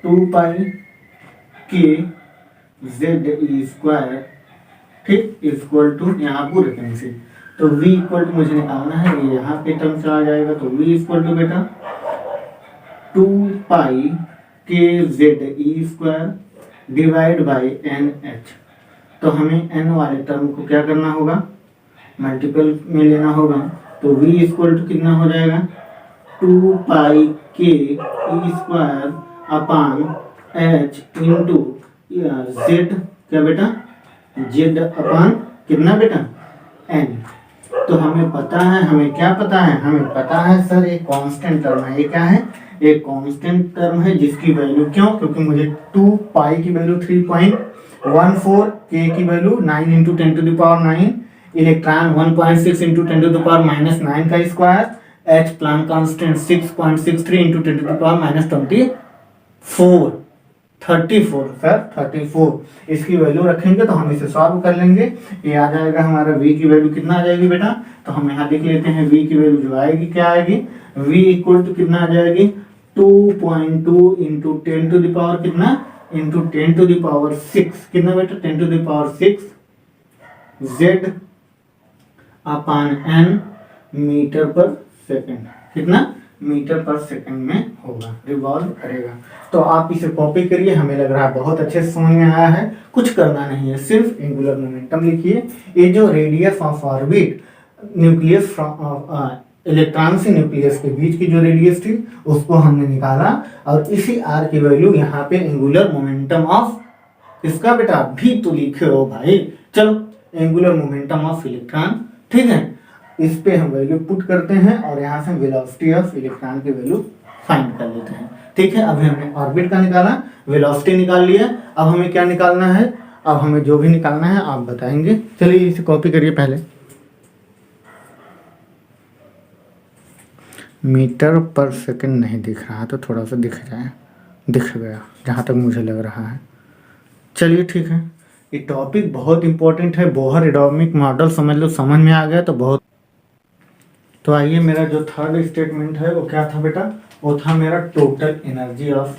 2 पाई k z स्क्वायर, ठीक, इक्वल टू यहाँ पूरे कैंसिल। तो v इक्वल टू मुझे निकालना है, ये यहाँ पे टर्म चला जाएगा, तो v इक्वल टू बेटा 2 पाई k z square divide by nh। तो हमें n वाले टर्म को क्या करना होगा? मल्टीपल में लेना होगा। तो v इक्वल टू कितना हो जाएगा? 2 पाई k square upon h into z, क्या बेटा? z अपान कितना बेटा? n। तो हमें पता है, हमें क्या पता है? हमें पता है सर एक कांस्टेंट टर्म है। ये क्या है? एक कांस्टेंट टर्म है जिसकी वैल्यू, क्यों? क्योंकि मुझे 2 पाई की वैल्यू 3.14, k की value 9 into 10 to the power 9, electron 1.6 into 10 to the power -9 का square, h Planck constant 6.63 into 10 to the power -24, 34 sir 34। इसकी वैल्यू रखेंगे तो हम इसे सॉल्व कर लेंगे। ये आ जाएगा हमारा v की वैल्यू कितना आ जाएगी बेटा? तो हम यहाँ लिख लेते हैं v की वैल्यू जो आएगी, क्या आएगी? v इक्वल टू कितना आ जाएगी? 2.2 इंटू 10 टू द पावर कितना? इंटू 10 टू द पावर 6, कितना बेटा? 10 to the power 6 z upon n metre पर सेकेंड, कितना? मीटर पर सेकंड में होगा, रिवॉल्व करेगा। तो आप इसे कॉपी करिए, हमें लग रहा है बहुत अच्छे से समझ में आया है। कुछ करना नहीं है, सिर्फ एंगुलर मोमेंटम लिखिए। ये जो radius of orbit, nucleus electron से न्यूक्लियस के बीच की जो रेडियस थी उसको हमने निकाला, और इसी आर की वैल्यू यहाँ पे एंगुलर मोमेंटम ऑफ इसका बेटा भी तो लिखे हो भाई। चलो, एंगुलर मोमेंटम ऑफ इलेक्ट्रॉन, ठीक है, इस पे हम वैल्यू पुट करते हैं और यहाँ से वेलोसिटी ऑफ इलेक्ट्रॉन की वैल्यू फाइंड कर लेते हैं। ठीक है, अभी हमने ऑर्बिट का निकाला, वेलोसिटी निकाल लिया। अब हमें क्या निकालना है? अब हमें जो भी निकालना है आप बताएंगे। चलिए इसे कॉपी करिए पहले। मीटर पर सेकंड नहीं दिख रहा तो थोड़ा सा दिख जाए, दिख गया जहाँ तक मुझे लग रहा है। चलिए ठीक है, ये टॉपिक बहुत इंपॉर्टेंट है। बोहर एटॉमिक मॉडल समझ लो, समझ में आ गया तो बहुत। तो आइए, मेरा जो थर्ड स्टेटमेंट है वो क्या था बेटा? वो था मेरा total energy of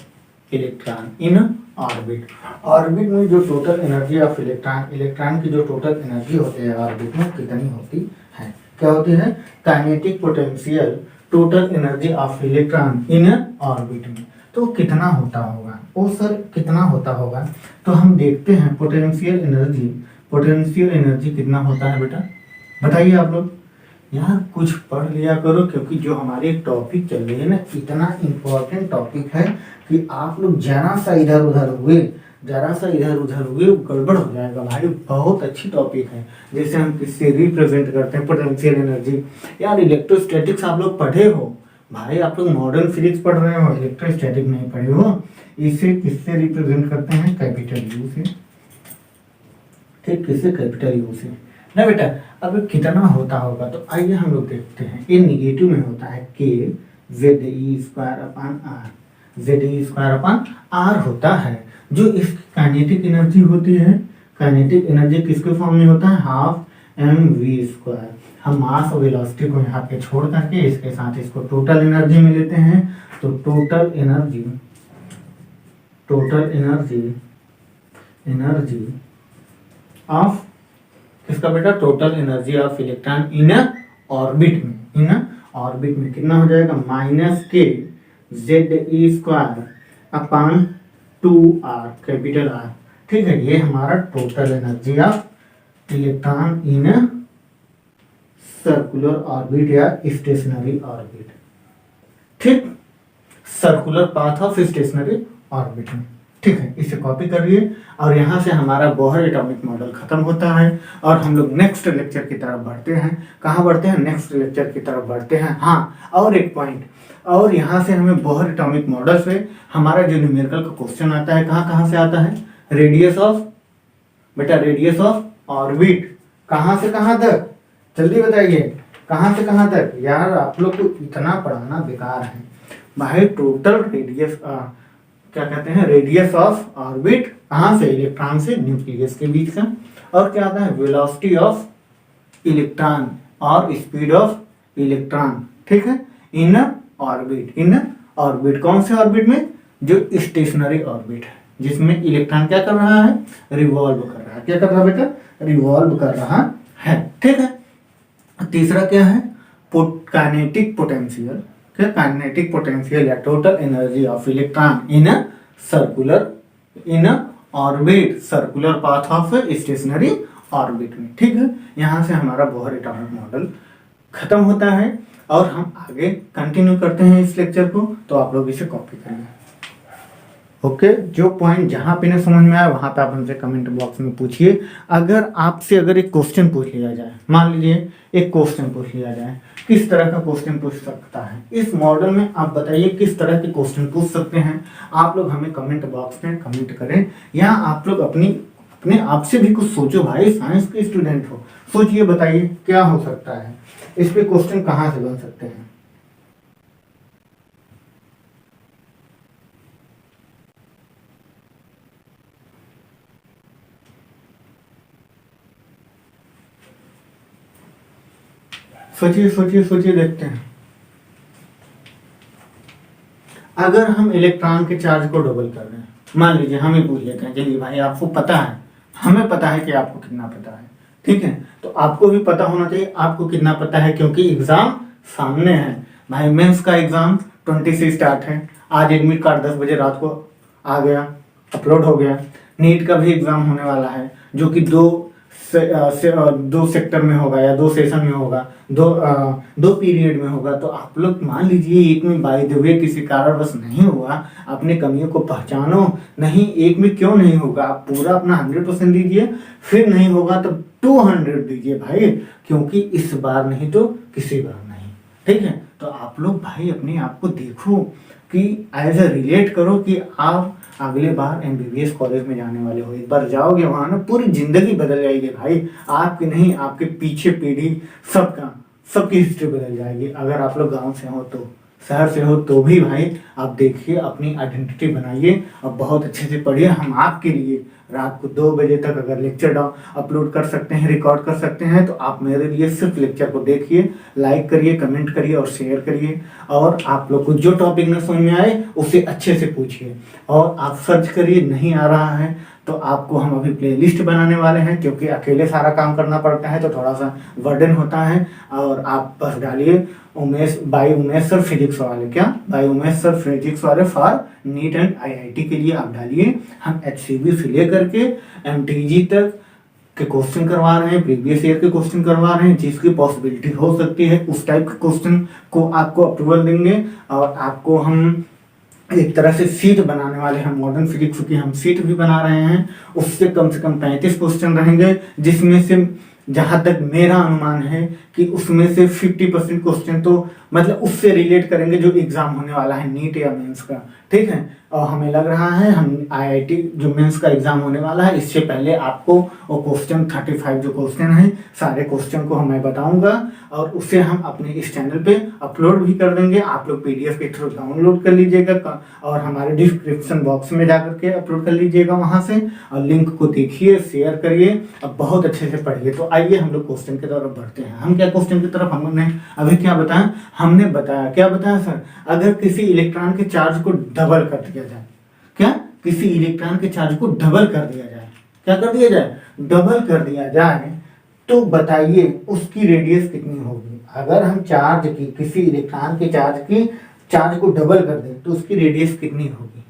electron in orbit. Orbit में जो टोटल एनर्जी ऑफ इलेक्ट्रॉन की जो टोटल एनर्जी होती है ऑर्बिट में कितनी होती है? क्या होती है? Kinetic potential total energy of electron in orbit में। तो कितना होता होगा? ओ सर कितना होता होगा? तो हम देखते हैं पोटेंशियल एनर्जी कितना होता है बेटा? बताइए आप लोग। यार कुछ पढ़ लिया करो, क्योंकि जो हमारे टॉपिक चल रही है ना, इतना इम्पोर्टेंट टॉपिक है कि आप लोग जरा सा इधर उधर हुए गड़बड़ हो जाएगा भाई। बहुत अच्छी टॉपिक है। जैसे हम किससे रिप्रेजेंट करते हैं पोटेंशियल एनर्जी। यार इलेक्ट्रोस्टैटिक्स आप लोग पढ़े हो भाई, आप लोग मॉडर्न फिजिक्स पढ़ रहे हो, इलेक्ट्रोस्टैटिक नहीं पढ़े हो। इसे किससे रिप्रेजेंट करते हैं? कैपिटल यू से। ठीक, किससे? कैपिटल यू से ना बेटा। अब कितना होता होगा? तो आइए हम लोग देखते हैं। ये निगेटिव में होता है, K Z E square upon R, Z E square upon R होता है। जो इसकी काइनेटिक एनर्जी होती है, काइनेटिक एनर्जी किसके फॉर्म में होता है? Half M V square. हम मास और वेलोसिटी को यहाँ पे छोड़ करके इसके साथ इसको टोटल एनर्जी में लेते हैं। तो टोटल एनर्जी ऑफ किसका बेटा? Total energy of electron in orbit में कितना हो जाएगा? Minus K Z E square upon 2r, capital R. ठीक है, ये हमारा total energy of electron in circular orbit या स्टेशनरी ऑर्बिट। ठीक, circular path of stationary orbit में। ठीक है, इसे कॉपी करिए और यहाँ से हमारा बोहर एटॉमिक मॉडल खत्म होता है और हम लोग नेक्स्ट लेक्चर की तरफ बढ़ते हैं। कहाँ बढ़ते हैं? नेक्स्ट लेक्चर की तरफ बढ़ते हैं। हाँ, और एक पॉइंट, और यहाँ से हमें बोहर एटॉमिक मॉडल से हमारा जो न्यूमेरिकल का क्वेश्चन आता है, कहाँ कहाँ से आता है? रेडियस ऑफ, बेटा रेडियस ऑफ ऑर्बिट, कहाँ से कहाँ तक? जल्दी बताइए, कहाँ से कहाँ तक? यार आप लोग को इतना पढ़ाना बेकार है भाई। टोटल रेडियस क्या कहते हैं? रेडियस ऑफ ऑर्बिट, कहाँ से? इलेक्ट्रॉन से न्यूक्लियस के बीच का। और क्या आता है? वेलोसिटी ऑफ इलेक्ट्रॉन और स्पीड ऑफ इलेक्ट्रॉन, ठीक है, इन ऑर्बिट। इन ऑर्बिट, कौन से ऑर्बिट में? जो स्टेशनरी ऑर्बिट है, जिसमें इलेक्ट्रॉन क्या कर रहा है? रिवॉल्व कर रहा है। क्या कर रहा है बेटा? रिवॉल्व कर रहा है, ठीक है। तीसरा क्या है? Kinetic potential. क्या? काइनेटिक पोटेंशियल या total energy of electron in circular, in orbit, circular path of stationary orbit में, ठीक है। यहाँ से हमारा बोहर एटॉमिक मॉडल खत्म होता है और हम आगे कंटिन्यू करते हैं इस लेक्चर को। तो आप लोग इसे कॉपी करिए। ओके, जो पॉइंट जहाँ पे ना समझ में आया वहाँ पे आप हमसे कमेंट बॉक्स में पूछिए। अगर आपसे अगर एक क्वेश्चन पूछ लिया जाए, मान लीजिए एक क्वेश्चन पूछ लिया जाए, किस तरह का क्वेश्चन पूछ सकता है इस मॉडल में, आप बताइए किस तरह के क्वेश्चन पूछ सकते हैं। आप लोग हमें कमेंट बॉक्स में कमेंट करें, या आप लोग अपने आप से भी कुछ सोचो भाई, साइंस के स्टूडेंट हो, सोचिए, बताइए क्या हो सकता है, इस पे क्वेश्चन कहाँ से बन सकते हैं। सोचिए सोचिए सोचिए, देखते हैं। अगर हम इलेक्ट्रॉन के चार्ज को डबल कर रहे हैं, मान लीजिए हम ही पूछ लेते हैं, चलिए भाई आपको पता है, हमें पता है कि आपको कितना पता है, ठीक है, तो आपको भी पता होना चाहिए आपको कितना पता है, क्योंकि एग्जाम सामने है भाई। मेंस का एग्जाम 20 से स्टार्ट है। आज एडमिट कार्ड 10 बजे रात को आ गया, अपलोड हो गया। नीट का भी एग्जाम होने वाला है, जो कि दो सेक्टर में होगा या 2 सेशन में होगा, दो पीरियड में होगा। तो आप लोग मान लीजिए एक में बाय द वे किसी कारणवश नहीं हुआ, अपने कमियों को पहचानो। नहीं, एक में क्यों नहीं होगा, आप पूरा अपना 100% दीजिए, फिर नहीं होगा तो 200 दीजिए भाई, क्योंकि इस बार नहीं तो किसी बार नहीं, ठीक है। तो आप लोग भाई अपने आप को देखो कि एज ए रिलेट करो कि आप अगले बार MBBS कॉलेज में जाने वाले हो। एक बार जाओगे वहां ना, पूरी जिंदगी बदल जाएगी भाई, आपकी नहीं, आपके पीछे पीढ़ी सबकी हिस्ट्री बदल जाएगी। अगर आप लोग गांव से हो तो, शहर से हो तो भी भाई आप देखिए, अपनी आइडेंटिटी बनाइए और बहुत अच्छे से पढ़िए। हम आपके लिए रात को 2 बजे तक अगर लेक्चर अपलोड कर सकते हैं, रिकॉर्ड कर सकते हैं, तो आप मेरे लिए सिर्फ लेक्चर को देखिए, लाइक करिए, कमेंट करिए और शेयर करिए। और आप लोग को जो टॉपिक न समझ में आए उसे अच्छे से पूछिए, और आप सर्च करिए, नहीं आ रहा है तो आपको हम अभी प्लेलिस्ट बनाने वाले हैं, क्योंकि अकेले सारा काम करना पड़ता है तो थोड़ा सा बर्डन होता है। और आप बस डालिए उमेश सर फिजिक्स वाले, क्या बाई उमेश सर फिजिक्स वाले फॉर नीट एंड IIT के लिए आप डालिए। हम HCB से लेकर के MTG तक के क्वेश्चन करवा रहे हैं, प्रीवियस ईयर के क्वेश्चन करवा रहे हैं, जिसकी पॉसिबिलिटी हो सकती है उस टाइप के क्वेश्चन को आपको अप्रूवल देंगे। और आपको हम एक तरह से सीट बनाने वाले हैं, मॉडर्न फिजिक्स की हम सीट भी बना रहे हैं। उससे कम से कम 35 क्वेश्चन रहेंगे, जिसमें से जहां तक मेरा अनुमान है कि उसमें से 50% क्वेश्चन तो मतलब उससे रिलेट करेंगे जो एग्जाम होने वाला है नीट या मेंस का, ठीक है। और हमें लग रहा है हम IIT जो मेंस का एग्जाम होने वाला है, इससे पहले आपको वो क्वेश्चन 35 जो क्वेश्चन है, सारे क्वेश्चन को मैं बताऊंगा और उसे हम अपने इस चैनल पे अपलोड भी कर देंगे। आप लोग PDF के थ्रू डाउनलोड कर लीजिएगा और हमारे डिस्क्रिप्शन बॉक्स में जाकर के अपलोड कर लीजिएगा वहां से, और लिंक को देखिए, शेयर करिए और बहुत अच्छे से पढ़िए। तो आइए हम लोग क्वेश्चन की तरफ बढ़ते हैं। हम क्या क्वेश्चन की तरफ हमने अभी क्या बताया? हमने बताया, क्या बताया सर? अगर किसी इलेक्ट्रॉन के चार्ज को डबल कर दिया जाए, क्या किसी इलेक्ट्रॉन के चार्ज को डबल कर दिया जाए, क्या कर दिया जाए? डबल कर दिया जाए, तो बताइए उसकी रेडियस कितनी होगी। अगर हम चार्ज की, किसी इलेक्ट्रॉन के चार्ज को डबल कर दें तो उसकी रेडियस कितनी होगी?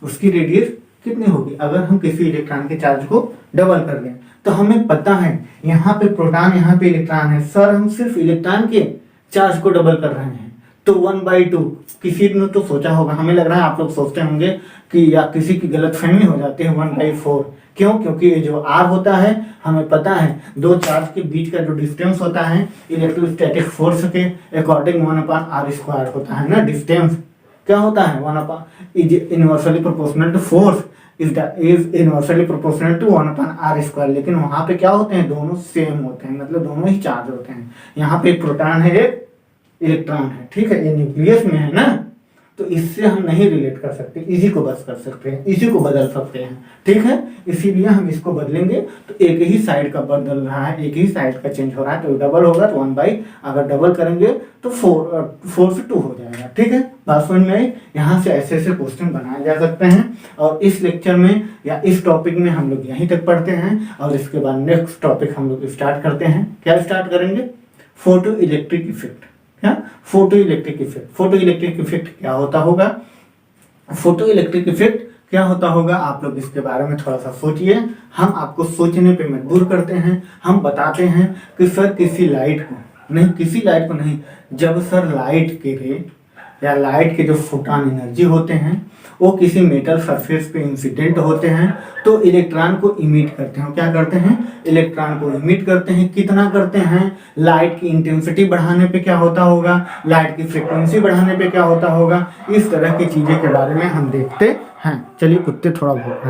उसकी रेडियस कितनी होगी अगर हम किसी इलेक्ट्रॉन के चार्ज को डबल कर दें? तो हमें पता है यहाँ पे प्रोटॉन, यहाँ पे इलेक्ट्रॉन है। सर हम सिर्फ इलेक्ट्रॉन के चार्ज को डबल कर रहे हैं, तो 1/2 किसी ने तो सोचा होगा, हमें लग रहा है आप लोग सोचते होंगे कि या किसी की गलतफहमी हो जाती है 1/4। क्यों? क्योंकि ये जो r होता है हमें पता है दो चार्ज के बीच का जो डिस्टेंस होता है इलेक्ट्रोस्टैटिक फोर्स के अकॉर्डिंग 1/r² होता है ना। डिस्टेंस क्या होता है 1 is inversely proportional to force is inversely proportional to 1/r²। लेकिन वहां पे क्या होते हैं, दोनों सेम होते हैं, मतलब दोनों ही चार्ज होते हैं। यहाँ पे एक प्रोटॉन है एक इलेक्ट्रॉन है, ठीक है, ये न्यूक्लियस में है ना, तो इससे हम नहीं रिलेट कर सकते, इसी को बस कर सकते हैं, इसी को बदल सकते हैं, ठीक है। इसीलिए हम इसको बदलेंगे तो एक ही साइड का बदल रहा है, एक ही साइड का चेंज हो रहा है, तो डबल होगा तो 1 अगर डबल करेंगे तो 4 से 2 हो जाएगा, ठीक है। बात समझ में आई? यहाँ से ऐसे ऐसे क्वेश्चन बनाए जा सकते हैं। और इस लेक्चर में या इस टॉपिक में हम लोग यहीं तक पढ़ते हैं, और इसके बाद नेक्स्ट टॉपिक हम लोग स्टार्ट करते हैं। क्या स्टार्ट करेंगे? Photoelectric effect. क्या? Photoelectric effect. Photoelectric effect क्या होता होगा? फोटो इलेक्ट्रिक इफेक्ट क्या होता होगा, आप लोग इसके बारे में थोड़ा सा सोचिए। हम आपको सोचने पे मजबूर करते हैं। हम बताते हैं कि सर किसी लाइट को नहीं, जब सर लाइट के रे या लाइट के जो फोटॉन एनर्जी होते हैं वो किसी मेटल सरफेस पे इंसिडेंट होते हैं तो इलेक्ट्रॉन को इमिट करते हैं। क्या करते हैं? इलेक्ट्रॉन को इमिट करते हैं। कितना करते हैं? लाइट की इंटेंसिटी बढ़ाने पे क्या होता होगा, लाइट की फ्रीक्वेंसी बढ़ाने पे क्या होता होगा, इस तरह की चीजें के बारे में हम देखते हैं। चलिए कुत्ते थोड़ा बहुत